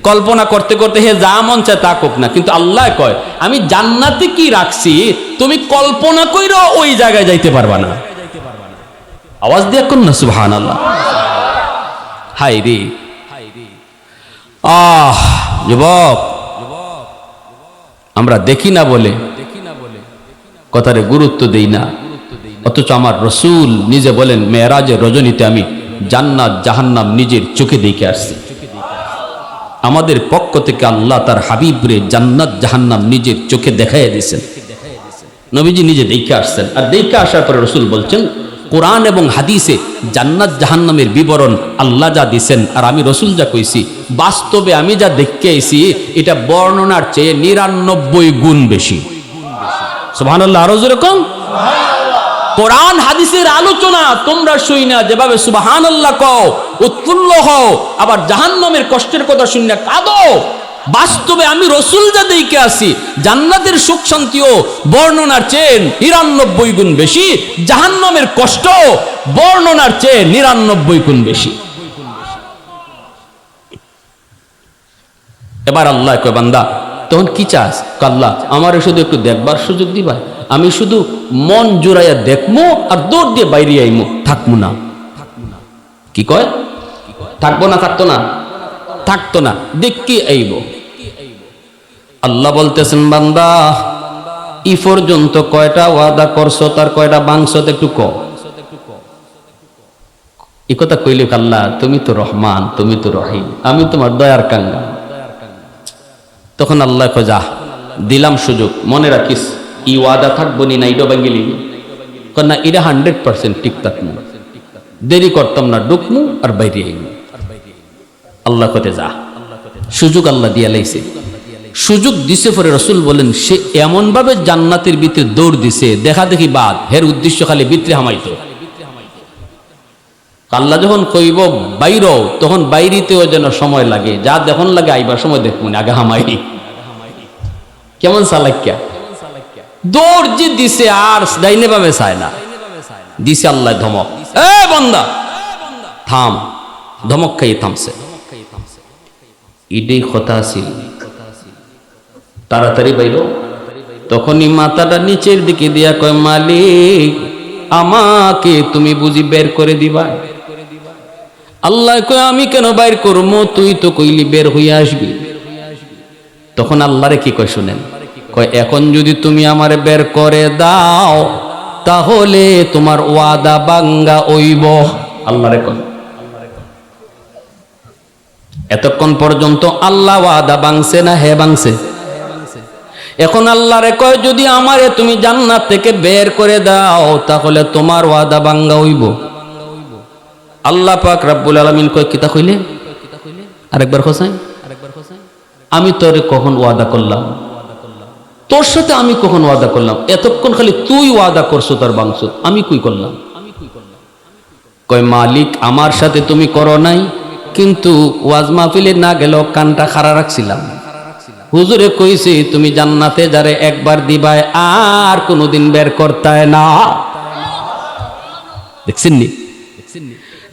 কল্পনা করতে করতে হে যা মন চায় তা কোক না, কিন্তু আল্লাহ কয় আমি জান্নাতে কি রাখছি তুমি কল্পনা কইরো ওই জায়গায় যাইতে পারবা না। আওয়াজ দিয়ে কোন না সুবহানাল্লাহ। হায় রে, আহ যুবক, আমরা দেখি না বলে কথারে গুরুত্ব দেই না, অথচ আমার রসুল নিজে বলেন মেরাজের রজনীতে আমি জান্নাত জাহান্নাম নিজের চোখে দেখে আসছি। আমাদের পক্ষ থেকে আল্লাহ তার হাবিবরে জান্নাত জাহান্নাম নিজের চোখে দেখাইয়া দিয়েছেন। নবীজি নিজে দেখে আসছেন, আর দেখে আসার পরে রসুল বলছেন কোরআন এবং হাদিসে জান্নাত জাহান্নামের বিবরণ আল্লাহ যা দিছেন আর আমি রসুল যা কইছি, বাস্তবে আমি যা দেখতে আইছি এটা বর্ণনার চেয়ে 99 গুণ বেশি। সুবহানাল্লাহ, আরো যেরকম কোরআন হাদিসের আলোচনা তোমরা শুই না যেভাবে সুবহানাল্লাহ কও, উৎফুল্ল হও, আবার জাহান্নামের কষ্টের কথা শুনে কাঁদো, বাস্তবে আমি রসুল যা দেখে আসি জান্নাতের সুখ শান্তিও বর্ণনার চেয়ে 99 গুণ বেশি, জাহান্নামের কষ্ট বর্ণনার চেয়ে 99 গুণ বেশি। এবার আল্লাহ কয় বান্দা তখন কি চাস? আল্লাহ আমার শুধু একটু দেখবার সুযোগ দিবা, আমি শুধু মন জুড়াইয়া দেখবো আর দৌড় দিয়ে বাইরে আইমো, থাকবো না। কি কয়? থাকবো না? থাকতো না? থাকতো না, দেখি আইব। আল্লাহ বলতেছেন বান্দা ই পর্যন্ত কয়টা ওয়াদা করছো, তার কয়টা বাংশো একটু কম। এই কথা কইলে আল্লাহ তুমি তো রহমান, তুমি তো রহিম, আমি তোমার দয়ার কাঙ্গা। তখন আল্লাহ যা দিলাম সুযোগ, মনে রাখিস ই ওয়াদা থাকবো নি না ইডো বাঙ্গিলি না, এটা 100% ঠিক থাকবো, দেরি করতাম না, ঢুকমু আর বাইরে আইমু। আল্লাহ কতে যা সুযোগ আল্লাহ দিয়া লাইছে। সুযোগ দিছে পরে রসুল বলেন সে এমন ভাবে জান্নাতের ভিতরে দৌড় দিছে, দেখা দেখি বাদ, হের উদ্দেশ্য খালি ভিতরে হামাইতো। আল্লাহ যখন কইব বাইর, তখন বাইরিতেও যেন সময় লাগে, যা দেখুন লাগে আইবার সময় দেখুন, আগে হামাই। কেমন চালাক্যা দৌড় যে দিছে, আর ডাইনে ভাবে চায় না, দিছে আল্লাহ ধমক, এ বান্দা থাম, ধমক খাইয়ে থামছে। ইডেই কথা আছিল, তাড়াতাড়ি বাইর। তখনই মাথাটা নিচের দিকে দিয়া কয় মালিক আমাকে তুমি বুঝি বের করে দিবা? আল্লাহ কয় আমি কেন বাইর করবো, তুই তো কইলি বের হইয়া আসবি। তখন আল্লাহরে কি কয় শুনেন, কয় এখন যদি তুমি আমারে বের করে দাও তাহলে তোমার ওয়াদা বাঙ্গা হইব। আল্লাহরে কয় এতক্ষণ পর্যন্ত আল্লাহ ওয়াদা ভাঙছে না হে ভাঙছে? এখন আল্লাহরে কয় যদি আমারে তুমি জান্নাত থেকে বের করে দাও তাহলে তোমার ওয়াদা ভাঙ্গা হইব। আল্লাহ পাক রব্বুল আলামিন কয় কিতা কইলে? আরেকবার খোসাই, আমি তোরে কখন ওয়াদা করলাম? তোর সাথে আমি কখন ওয়াদা করলাম? এতক্ষণ খালি তুই ওয়াদা করছো তার বাংশ, আমি কই করলাম? কয় মালিক আমার সাথে তুমি করো নাই, কিন্তু ওয়াজ মাহফিলে না গেলেও কানটা খাড়া রাখছিলাম। হুজুরে কইছে তুমি জান্নাতে যারে একবার দিবাই আর কোনোদিন বের করতায় না। দেখছেন নি,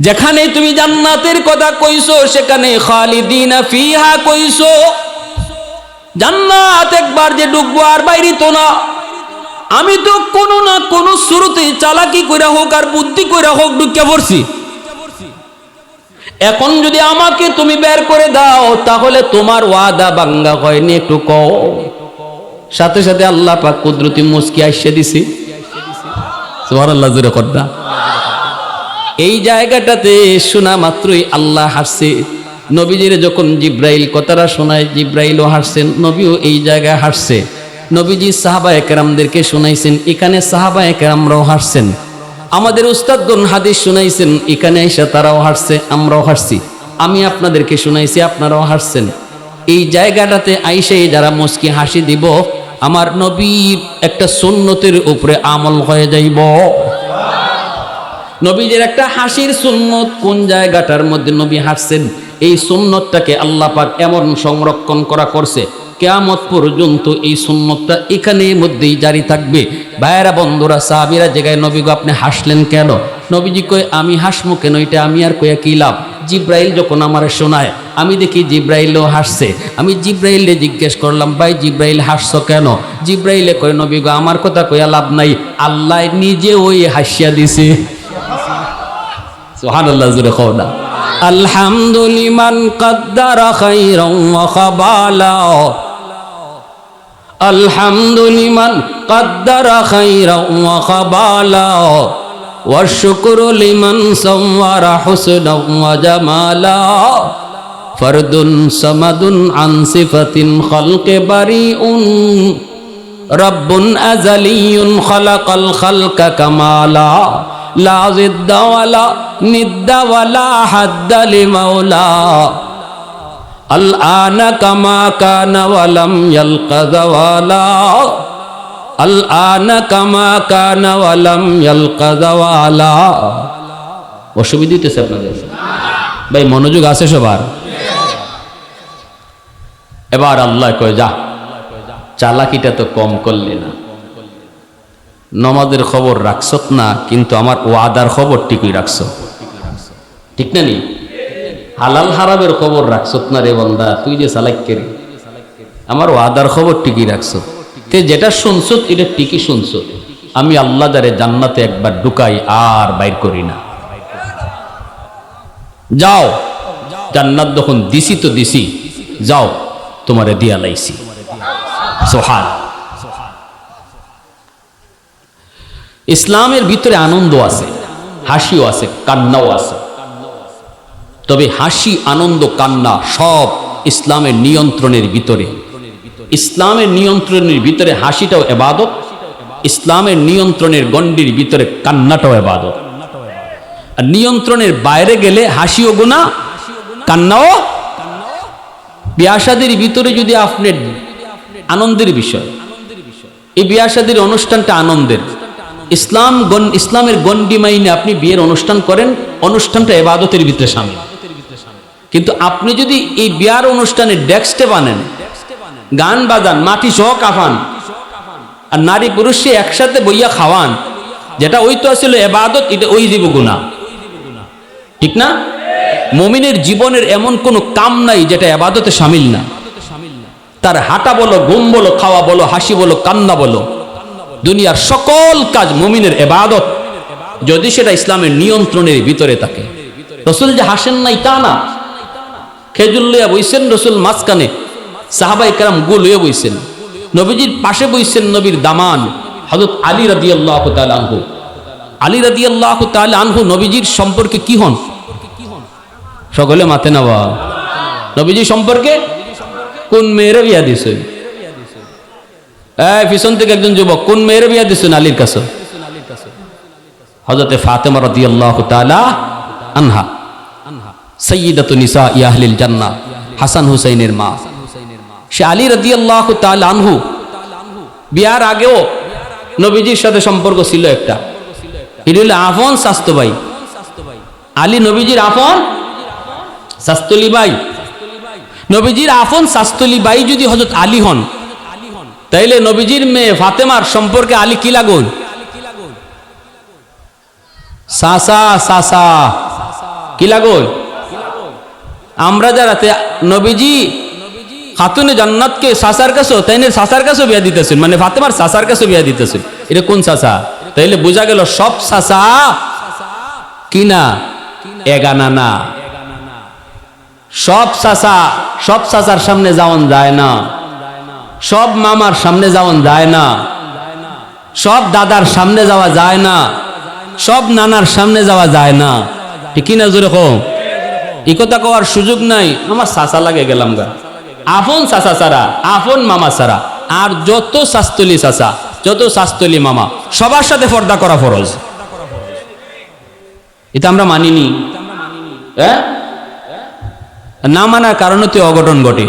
যেখানে তুমি জান্নাতের কথা কইছো সেখানে খালিদিনা ফিহা কইছো। জান্নাত একবার যে ঢুকবো আর বাইরে তো না। আমি তো কোনো না কোনো শুরুতে চালাকি কইরা হোক আর বুদ্ধি কইরা হোক ঢুকিয়া পড়ছি। এখন যদি আমাকে তুমি বের করে দাও তাহলে তোমার ওয়াদা ভাঙ্গা হয়নি, একটু কও। সাথে সাথে আল্লাহ পাক কুদরতি মুস্কি আইসা দিছে। সুবহানাল্লাহ, জোরে কর। এই জায়গাটাতে শোনা মাত্রই আল্লাহ হাসছে। নবীজির যখন জিব্রাইল কথাটা শোনায়, জিব্রাইলও হাসছেন, নবীও এই জায়গায় হাসছে। নবীজি সাহাবায়ে কেরামদেরকে শোনাইছেন, এখানে সাহাবায়ে কেরামরাও হাসছেন। আমাদের উস্তাদগণ হাদিস শুনাইছেন, এখানে এসে তারাও হাসছে, আমরাও হাসছি। আমি আপনাদেরকে শুনাইছি, আপনারাও হাসছেন। এই জায়গাটাতে আইসাই যারা মুস্কি হাসি দিব, আমার নবীর একটা সুন্নতের উপরে আমল হয়ে যাইব। নবীজির একটা হাসির সুন্নত কোন জায়গাটার মধ্যে নবী হাসছেন, এই সুন্নতটাকে আল্লাহ পাক এমন সংরক্ষণ করা করছে, কিয়ামত পর্যন্ত এই সুন্নতটা এখানের মধ্যেই জারি থাকবে। ভাইয়েরা, বন্ধুরা, সাহাবীরা জায়গায় নবী গো আপনি হাসলেন কেন? নবীজি কই আমি হাসমু কেন, এটা আমি আর কইয়া কি লাভ? জিব্রাইল যখন আমার শোনায় আমি দেখি জিব্রাইলও হাসছে। আমি জিব্রাইলে জিজ্ঞেস করলাম ভাই জিব্রাইল হাসছো কেন? জিব্রাইলে কয় নবী গো আমার কথা কইয়া লাভ নাই, আল্লাহ নিজে ওই হাসিয়া দিছে। সুবহানাল্লাহ, জোরে কও না। الحمد لمن قدر خيرا وخبالا الحمد لمن قدر خيرا وخبالا والشكر لمن صور حسنا وجمالا فرد صمد عن صفة خلق بريء رب أزلي خلق الخلق كمالا لا ضد ولا ند ولا حد لمولا الآن كما كان ولم يلق زوالا الآن كما كان ولم يلق زوالا অসুবিধা হইতেছে আপনাদের ভাই মনোযোগ আছে সবার এবার আল্লাহ কয় যা চালাকিটা তো কম করলে না নমাজের খবর রাখছত না কিন্তু আমার ওয়াদার খবর ঠিকই রাখছো ঠিক না নি হালাল হারামের খবর রাখছত না রে বান্দা তুই যে চালাক্যের আমার ওয়াদার খবর ঠিকই রাখছো তে যেটা শুনছো এটা ঠিকই শুনছো আমি আল্লাহ যারে জান্নাতে একবার ঢুকাই আর বাইর করি না যাও জান্নাত যখন দিছি তো দিছি যাও তোমারে দিয়া লাইছি সুবহান ইসলামের ভিতরে আনন্দ আছে হাসিও আছে কান্নাও আছে তবে হাসি আনন্দ কান্না সব ইসলামের নিয়ন্ত্রণের ভিতরে ইসলামের নিয়ন্ত্রণের ভিতরে হাসিটাও ইবাদত ইসলামের নিয়ন্ত্রণের গণ্ডির ভিতরে কান্নাটাও ইবাদত আর নিয়ন্ত্রণের বাইরে গেলে হাসিও গুনাহ কান্নাও বিয়া শাদীর ভিতরে যদি আপনি আনন্দের বিষয় এই বিয়া শাদীর অনুষ্ঠানটা আনন্দের ইসলামের গণ্ডি মাইনে আপনি বিয়ের অনুষ্ঠান করেন অনুষ্ঠানটা ইবাদতের ভিতরে শামিল কিন্তু আপনি যদি এই বিয়ার অনুষ্ঠানে ডেস্কে বানেন গান বাজান মাটি সহ কাফান আর নারী পুরুষে একসাথে বইয়া খাওয়ান যেটা ওই তো আসলে ইবাদত এটা ওই দিব গুনাহ ঠিক না মুমিনের জীবনের এমন কোনো কাম নাই যেটা ইবাদতে শামিল না তার হাঁটা বলো ঘুম বলো খাওয়া বলো হাসি বলো কান্না বলো দুনিয়ার সকল কাজ মুমিনের ইবাদত যদি সেটা ইসলামের নিয়ন্ত্রণের ভিতরে থাকে রাসূল যে হাসেন নাই তা না খেজুর লইয়া বইছেন রাসূল মাঝখানে সাহাবায়ে কেরাম গু লইয়া বইছেন নবীজির পাশে বইছেন নবীর দামান হযরত আলী রাদিয়াল্লাহু তাআলা আনহু আলী রাদিয়াল্লাহু তাআলা আনহু নবীজির সম্পর্কে কি হন সকলে মাথে নাওয়া নবীজি সম্পর্কে কোন মেয়ের বিয়া দিছেন এই পিছন থেকে একজন যুবক কোন মেয়ের বিয়া দিছেন আলীর কাছে হযরতে ফাতেমা রাদিয়াল্লাহু তাআলা আনহা সাইয়্যিদাতু নিসা আহলিল জান্নাহ হাসান হুসাইনের মা সে আলী রাদিয়াল্লাহু তাআলা আনহু বিয়ার আগেও নবীজির সাথে সম্পর্ক ছিল একটা এটা হলো আপন স্বাস্থ্য ভাই আলী নবীজির আপন শাস্তলি ভাই নবীজির আপন শাস্তলি ভাই যদি হযরত আলী হন তাইলে নবীজির মেয়ে ফাতেমার সম্পর্কে আলী কি লাগুন সাসা সাসা কি লাগুন আমরা যারা নবীজি খাতুনে জান্নাতকে সাসার কাছে তাইনে সাসার কাছে বিয়া দিতেছেন মানে ফাতেমার সাসার কাছে বিয়া দিতেছেন এটা কোন সাসা তাইলে বোঝা গেল সব সাসা কি না এগানা না সব চাচার সামনে যাওয়ান যায় না সব মামার সামনে যাওয়ান যায় না সব দাদার সামনে যাওয়া যায় না সব নানার সামনে যাওয়া যায় না ঠিক না জোরে কম এই কথা কওয়ার সুযোগ নাই আমার চাচা লাগে গেলাম গা আপন চাচা ছাড়া আপন মামা ছাড়া আর যত শাস্তলি চাচা যত শাস্তলি মামা সবার সাথে পর্দা করা ফরজ এটা আমরা মানিনি হ্যাঁ না মানার কারণে তো অঘটন ঘটে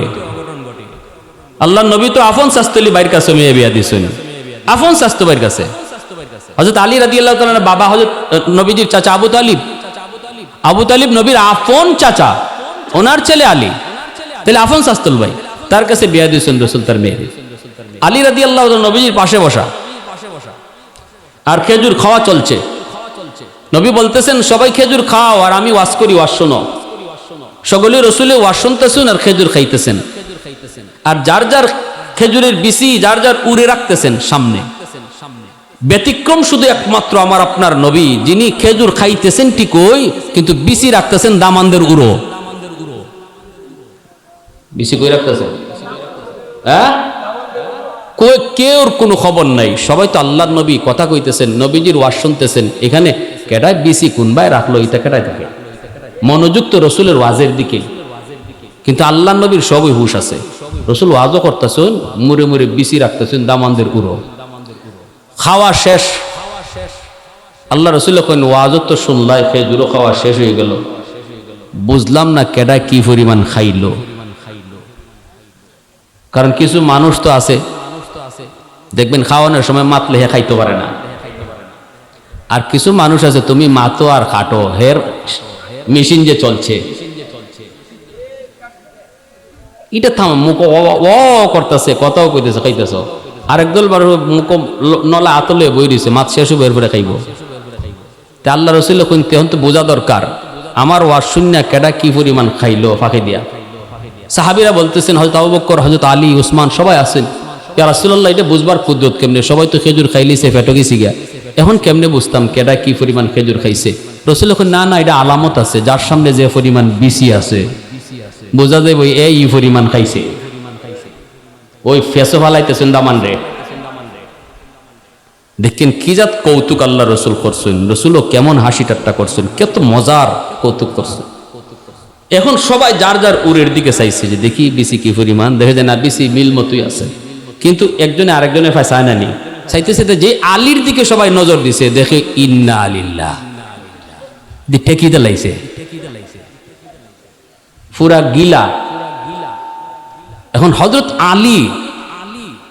আল্লাহ নবী তো আপন শাস্তলি বাইর কাছে মেয়ে বিয়া দিছেন আপন শাস্ত্র বাইর কাছে হযরত আলী রাদিয়াল্লাহু তাআলা বাবা হযরত নবীজির চাচা আবু তালিব নবীর আপন চাচা ওনার ছেলে আলী তাহলে আপন শাস্তল ভাই তার কাছে বিয়া দিয়েছেন রাসূল তার মেয়ে আলী রাদিয়াল্লাহু তাআলা নবীজির পাশে বসা আর খেজুর খাওয়া চলছে নবী বলতেছেন সবাই খেজুর খাও আর আমি ওয়াজ করি ওয়াজ শোনো সকলে রাসূলের ওয়াজ শুনতেছেন আর খেজুর খাইতেছেন আর যার যার খেজুরের বিচি যার যার উড়ে রাখতেছেন সামনে ব্যতিক্রম শুধু একমাত্র আমার আপনার নবী, যিনি খেজুর খাইতেছেন ঠিকই কিন্তু বিসি রাখতেছেন দামানদের উড়ো। বিসি কই রাখতেছেন? হ্যাঁ, কেউর কোনো খবর নাই। সবাই তো আল্লাহর নবী কথা কইতেছেন, নবীজির ওয়াজ শুনতেছেন। এখানে কেডায় বিসি কোনবাই রাখলো, এটা কেডায় থাকে? মনোযুক্ত রসুলের ওয়াজের দিকে। কিন্তু আল্লাহর নবীর সবই হুশ আছে। রসুল ওয়াজও করতেছেন, মুড়ে মুড়ে বিসি রাখতেছেন দামানদের উড়ো। খাওয়া শেষ, আল্লাহ রসুল ওয়াজও তো শুনলাই, খেজুরও খাওয়া শেষ হয়ে গেল। বুঝলাম না কেডা কি পরিমাণ খাইলো। কারণ কিছু মানুষ তো আছে দেখবেন খাওয়ানোর সময় মাতলে হে খাইতে পারে না, আর কিছু মানুষ আছে তুমি মাতো আর খাটো, হের মেশিন যে চলছে এটা থাম, মুখ ও করতেছে, কথাও কইতেছে, খাইতেছ। আরেকদল মুখ নলা আতলে বই দিছে, মাত শেষ বের করে খাইব। তা আল্লাহ রসুল তখন তো বোঝা দরকার আমার ওয়াজ শূন্য কেডা কি পরিমাণ খাইলো ফাঁকে দিয়া। সাহাবীরা বলতেছেন, হযরত আবু বকর, হযরত আলী, উসমান সবাই আছেন, ইয়া রাসূলুল্লাহ এটা বুঝবার কুদরত কেমনে? সবাই তো খেজুর খাইলিছে, পেটো গেছি গিয়া, এখন কেমনে বুঝতাম কেডা কি পরিমাণ খেজুর খাইছে? রাসূল না না, এটা আলামত আছে, যার সামনে যে পরিমাণ বিসি আছে বোঝা যায় ওই এই পরিমাণ খাইছে। ওই ফেসো ফালাইতেছেন দামান রে। দেখেন কি জাত কৌতুক আল্লাহ রসুল করছেন, রসুলও কেমন হাসি ঠাট্টা করছেন, কত মজার কৌতুক করছেন। এখন সবাই যার যার উরের দিকে চাইছে যে দেখি বিসি কি পরিমাণ, দেখে যায় না বিসি মিল মতোই আছে, কিন্তু একজনে আরেকজনের ফায় চায় না নি, চাইতেছে যে আলীর দিকে সবাই নজর দিছে, দেখে ইন্না আলিল্লাহ ঠেকি দিলাইছে পুরা গিলা। এখন হযরত আলী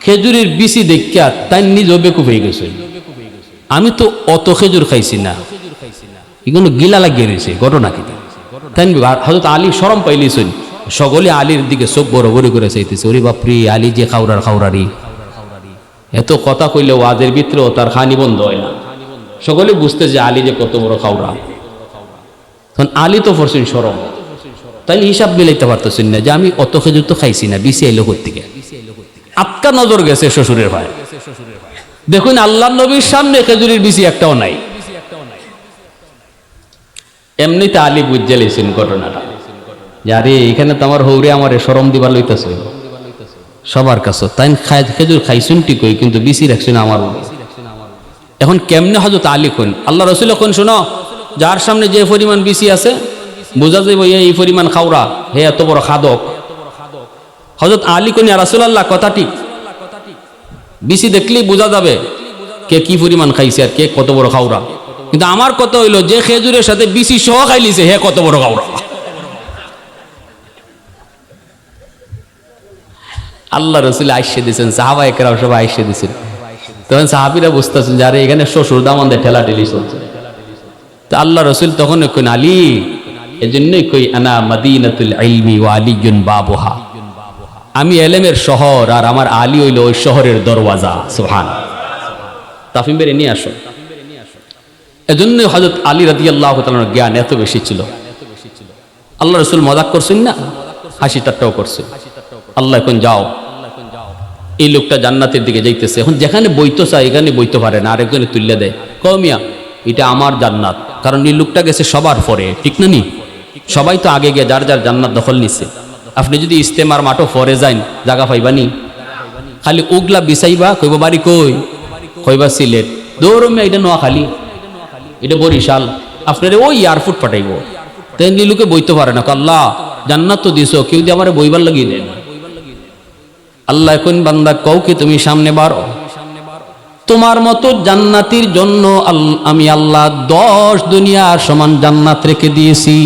খেজুরের বিসি দেখিয়া তাই নিজেও বেকুব হয়ে গেছে, আমি তো অত খেজুর খাইছি না, এগুলো গিলা লাগিয়ে রয়েছে ঘটনা কি? তাই হযরত আলী শরম পাইলিছেন, সকলে আলীর দিকে চোখ বড় বড় করে চাইতেছে, ওরে বাপরে আলী যে খাউরারি, এত কথা কইলে ওয়াজের ভিতরেও তার খানি বন্ধ হয় না। সকলে বুঝতে যে আলী যে কত বড় খাউরা। তখন আলী তো পড়ছেন শরম, তাইলে হিসাব মিলাইতে পারতেছেন না যে আমি অত খেজুর তো খাইছি না, বিসি এলো কোত্থেকে? আটকা নজর গেছে শ্বশুরের ভাই। দেখুন আল্লাহ নবীর সামনে খেজুরের বিসি একটাও নাই। এমনিতে আলী বুঝে লেছেন ঘটনাটা, যে আরে এখানে তো আমার হৌরে আমার শরম দিবার লইতেছে সবার কাছে, তাই খেজুর খাইছুন ঠিকই কিন্তু বিসি রাখছেন আমার। এখন কেমনে হযরত আলী কোন আল্লাহ রসুল কোন শোনো, যার সামনে যে পরিমাণ বিসি আছে বোঝা যাবে এই পরিমাণ খাওরা, হে এত বড় খাদক। হযরত আলী কোন ইয়া রাসূলুল্লাহ কথা ঠিক, বিসি দেখলেই বোঝা যাবে কে কি পরিমাণ খাইছে আর কে কত বড় খাওরা। কিন্তু আমার কথা হইলো যে খেজুরের সাথে বিসি সহ খাইলিছে হে কত বড় খাওরা। আল্লাহ রসুল আইসে দিয়েছেন, সাহাবা একরাম সবাই আইসে দিয়েছেন। তখন সাহাবীরা বুঝতেছেন যারে এখানে শ্বশুর দামানদের ঠেলা ঠেলি চলছে। তো আল্লাহ রসুল তখন কইন আলী, এজন্যই কই আনা মাদিনাতুল ইলমি ওয়া আলিয়ুন বাবুহা, আমি এলেমের শহর আর আমার আলী হইল ওই শহরের দরওয়াজা। সুবহানাল্লাহ। তাফিম বেরে নিয়ে আসো। এজন্যই হযরত আলী রাদিয়াল্লাহু তাআলার জ্ঞান এত বেশি ছিল। আল্লাহ রসুল মজাক করছেন না, হাসি ঠাট্টাও করছে। আল্লাহ এখন যাও, এই লোকটা জান্নাতের দিকে যাইতেছে, এখন যেখানে বইতে চায় এখানে বইতে পারে না, আরেকজনে তুলে দেয়, কমিয়া এটা আমার জান্নাত, কারণ এই লোকটা গেছে সবার পরে, ঠিক না নি? সবাই তো আগে গিয়ে যার যার জান্নাত দখল নিচ্ছে। আপনি যদি ইস্তেমার মাঠও পরে যান জায়গা পাইবানি, খালি উগলা বিছাইবা, কইবা বাড়ি কই, কইবা সিলেট, দৌড়মিয়া এটা নোয়াখালী, এটা বরিশাল, আপনার ওই এয়ারপোর্ট পাঠাইব। তেন লোকে বইতে পারে না, আল্লাহ জান্নাত তো দিছো, কেউ দিয়ে আমার বইবার লাগিয়ে দেয় না। আল্লাহ কোন বান্দা কওকে তুমি সামনে বাড়ো, তোমার মতো জান্নাতির জন্য আমি আল্লাহ 10 দুনিয়ার সমান জান্নাত রেখে দিয়েছি।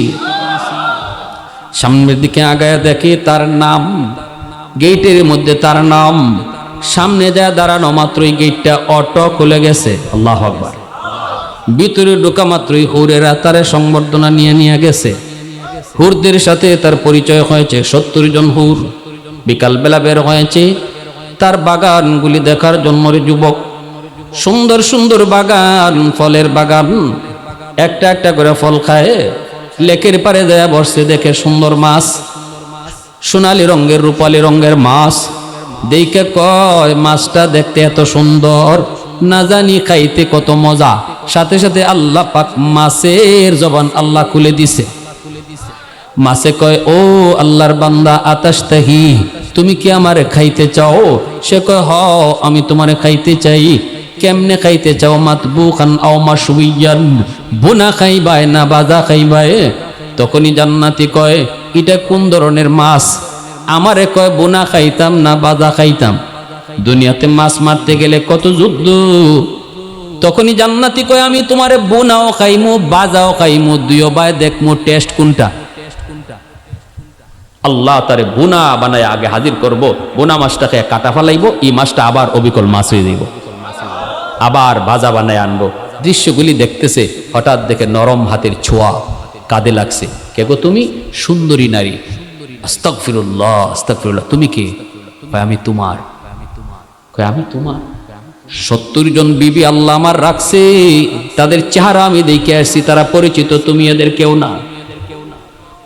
সামনের দিকে আগায় দেখে তার নাম, গেটের মধ্যে তার নাম, সামনে যায় দাঁড়ানো মাত্রই গেটটা অটো খুলে গেছে। আল্লাহু আকবার। ভিতরে ঢোকা মাত্রই হুরেরা তারে সংবর্ধনা নিয়ে গেছে। হুরদের সাথে তার পরিচয় হয়েছে, 70 জন হুর বিকালবেলা বের হয়েছে তার বাগানগুলি দেখার জন্য। যুবক, সুন্দর সুন্দর বাগান, ফলের বাগান, একটা একটা করে ফল খায়। লেকের পারে দেয়া বসছে, দেখে সুন্দর মাছ, সোনালি রঙের রূপালি রঙের মাছ, দেখে কয় মাছটা দেখতে এত সুন্দর, না জানি খাইতে কত মজা। সাথে সাথে আল্লাহ পাক মাছের জবান আল্লাহ খুলে দিছে। মাছে কয়, ও আল্লাহর বান্দা আতাশতাহি, তুমি কি আমারে খাইতে চাও? সে কয়, হ আমি তোমারে খাইতে চাই। কেমনে খাইতে চাও? মাতবুখান আও মাশউইয়ান, বুনা খাইবাই না বাজা খাইবাই? তখনই জান্নাতি কয়, এটা কোন ধরনের মাছ? আমারে কয় বুনা খাইতাম না বাজা খাইতাম। দুনিয়াতে মাছ মারতে গেলে কত যুদ্ধ। তখনই জান্নাতি কয়, আমি তোমারে বুনাও খাইমু বাজাও খাইমু, দুইও বাই দেখমু টেস্ট কোনটা। আল্লাহ তারে বুনা বানায় আগে হাজির করব। বুনা মাছটাকে কাটা ফেলাইব, এই মাছটা আবার অবিকল মাছ হয়ে যাইব, আবার ভাজা বানায় আনবো। দৃশ্যগুলি দেখতেছে, হঠাৎ দেখে নরম হাতের ছোঁয়া কাঁধে লাগছে। কে গো তুমি? সুন্দরী নারী। আস্তাগফিরুল্লাহ আস্তাগফিরুল্লাহ। তুমি কে? কয় আমি তোমার। কয় আমি তোমার? 70 জন বিবি আল্লাহ আমার রাখছে, তাদের চেহারা আমি দেখে আসছি, তারা পরিচিত, তুমি এদের কেউ না।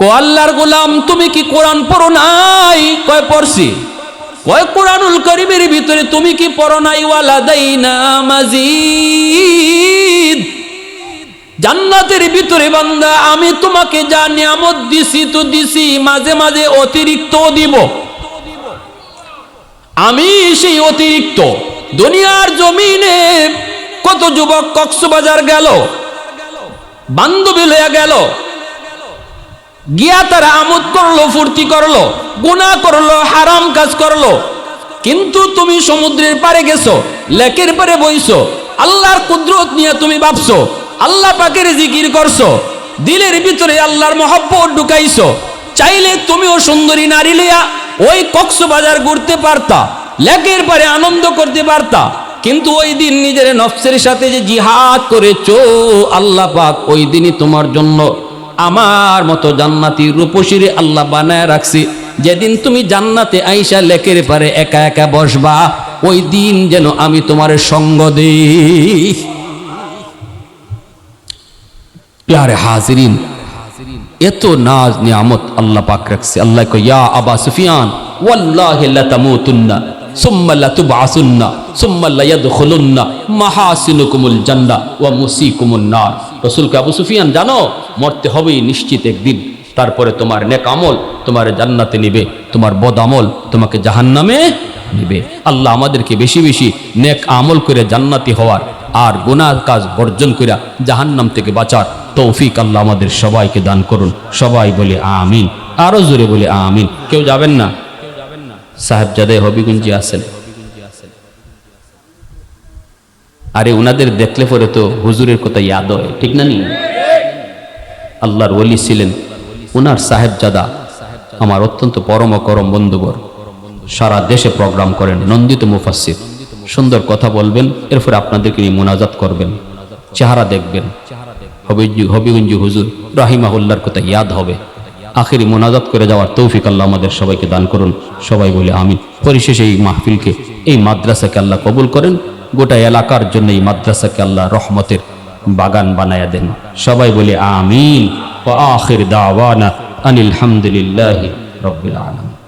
কো আল্লাহর গোলাম, তুমি কি কোরআন পড়ো নাই? কয় পড়ছি। কয় কোরআনুল কারীমের ভিতরে তুমি কি পড়ো নাই ওয়ালাদাইনা মাজিদ? জান্নাতের ভিতরে বান্দা আমি তোমাকে যা নিয়ামত দিছি তো দিছি, মাঝে মাঝে অতিরিক্ত দিব। আমি সেই অতিরিক্ত দুনিয়ার জমিনে কত যুবক কক্সবাজার গেল, বান্ধবী লইয়া গেল, গিয়া তারা আমোদ করলো, ফুর্তি করলো, গুনাহ করলো, হারাম কাজ করলো। কিন্তু তুমি সমুদ্রের পারে গেছো, লেকের পারে বইছো, আল্লাহর কুদরত নিয়ে তুমি ভাবছো, আল্লাহ পাকের জিকির করছো, দিলের ভিতরে আল্লাহর মহব্বত ঢুকাইছো। চাইলে তুমিও সুন্দরী নারী লইয়া ওই কক্সবাজার ঘুরতে পারতা, লেকের পারে আনন্দ করতে পারতা। কিন্তু ওই দিন নিজের নফসের সাথে যে জিহাদ করেছো, আল্লাহ পাক ওই দিনই তোমার জন্য আমার মতো জান্নাতি রূপসীরে আল্লাহ বানায় রাখছি। যেদিন তুমি জান্নাতে আইসা লেকের পারে একা একা বসবা, ওই দিন যেন আমি তোমার সঙ্গ দেই। প্যারে হাজিরিন, এত নাজ নিয়ামত আল্লাহ পাক রাখছে। আল্লাহ কয়, ইয়া আবা সুফিয়ান ওয়াল্লাহি লা তামুতুন্না সুম্মা লা তুবআসুন্না সুম্মা লা ইয়াদখুলুন্না মাহাসিনুকুমুল জান্নাহ ওয়া মুসিকুমুন নার। রাসূলকে, আবু সুফিয়ান জানো মরতে হবেই নিশ্চিত একদিন, তারপরে তোমার নেক আমল তোমার জান্নাতে নিবে, তোমার বদ আমল তোমাকে জাহান্নামে নিবে। আল্লাহ আমাদেরকে বেশি বেশি নেক আমল করে জান্নাতি হওয়ার আর গুনাহ কাজ বর্জন করে জাহান্নাম থেকে বাঁচার তৌফিক আল্লাহ আমাদের সবাইকে দান করুন। সবাই বলে আমিন, আরো জোরে বলে আমিন। কেউ যাবেন না? সাহেবজাদে হবিগঞ্জে আছেন, আরে উনাদের দেখলে পরে তো হুজুরের কথা ইয়াদ হয়, ঠিক না? নি আল্লাহর ওলি ছিলেন, উনার সাহেবজাদা আমার অত্যন্ত পরম করম বন্ধুবর, সারা দেশে প্রোগ্রাম করেন, নন্দিত মুফাসসির, সুন্দর কথা বলবেন, এরপরে আপনাদেরকে নিয়ে মুনাজাত করবেন, চেহারা দেখবেন, হবিগঞ্জি হুজুর রাহিমাহুল্লাহর কথা ইয়াদ হবে। আখেরি মুনাজাত করে যাওয়ার তৌফিক আল্লাহ আমাদের সবাইকে দান করুন। সবাই বলে আমিন। পরিশেষে এই মাহফিলকে, এই মাদ্রাসাকে আল্লাহ কবুল করেন, গোটা এলাকার জন্য এই মাদ্রাসাকে আল্লাহ রহমতের বাগান বানায়া দেন। সবাই বলে আমিন। ওয়া আখির দাওয়ানা আনিল হামদুলিল্লাহি রাব্বিল আলামিন।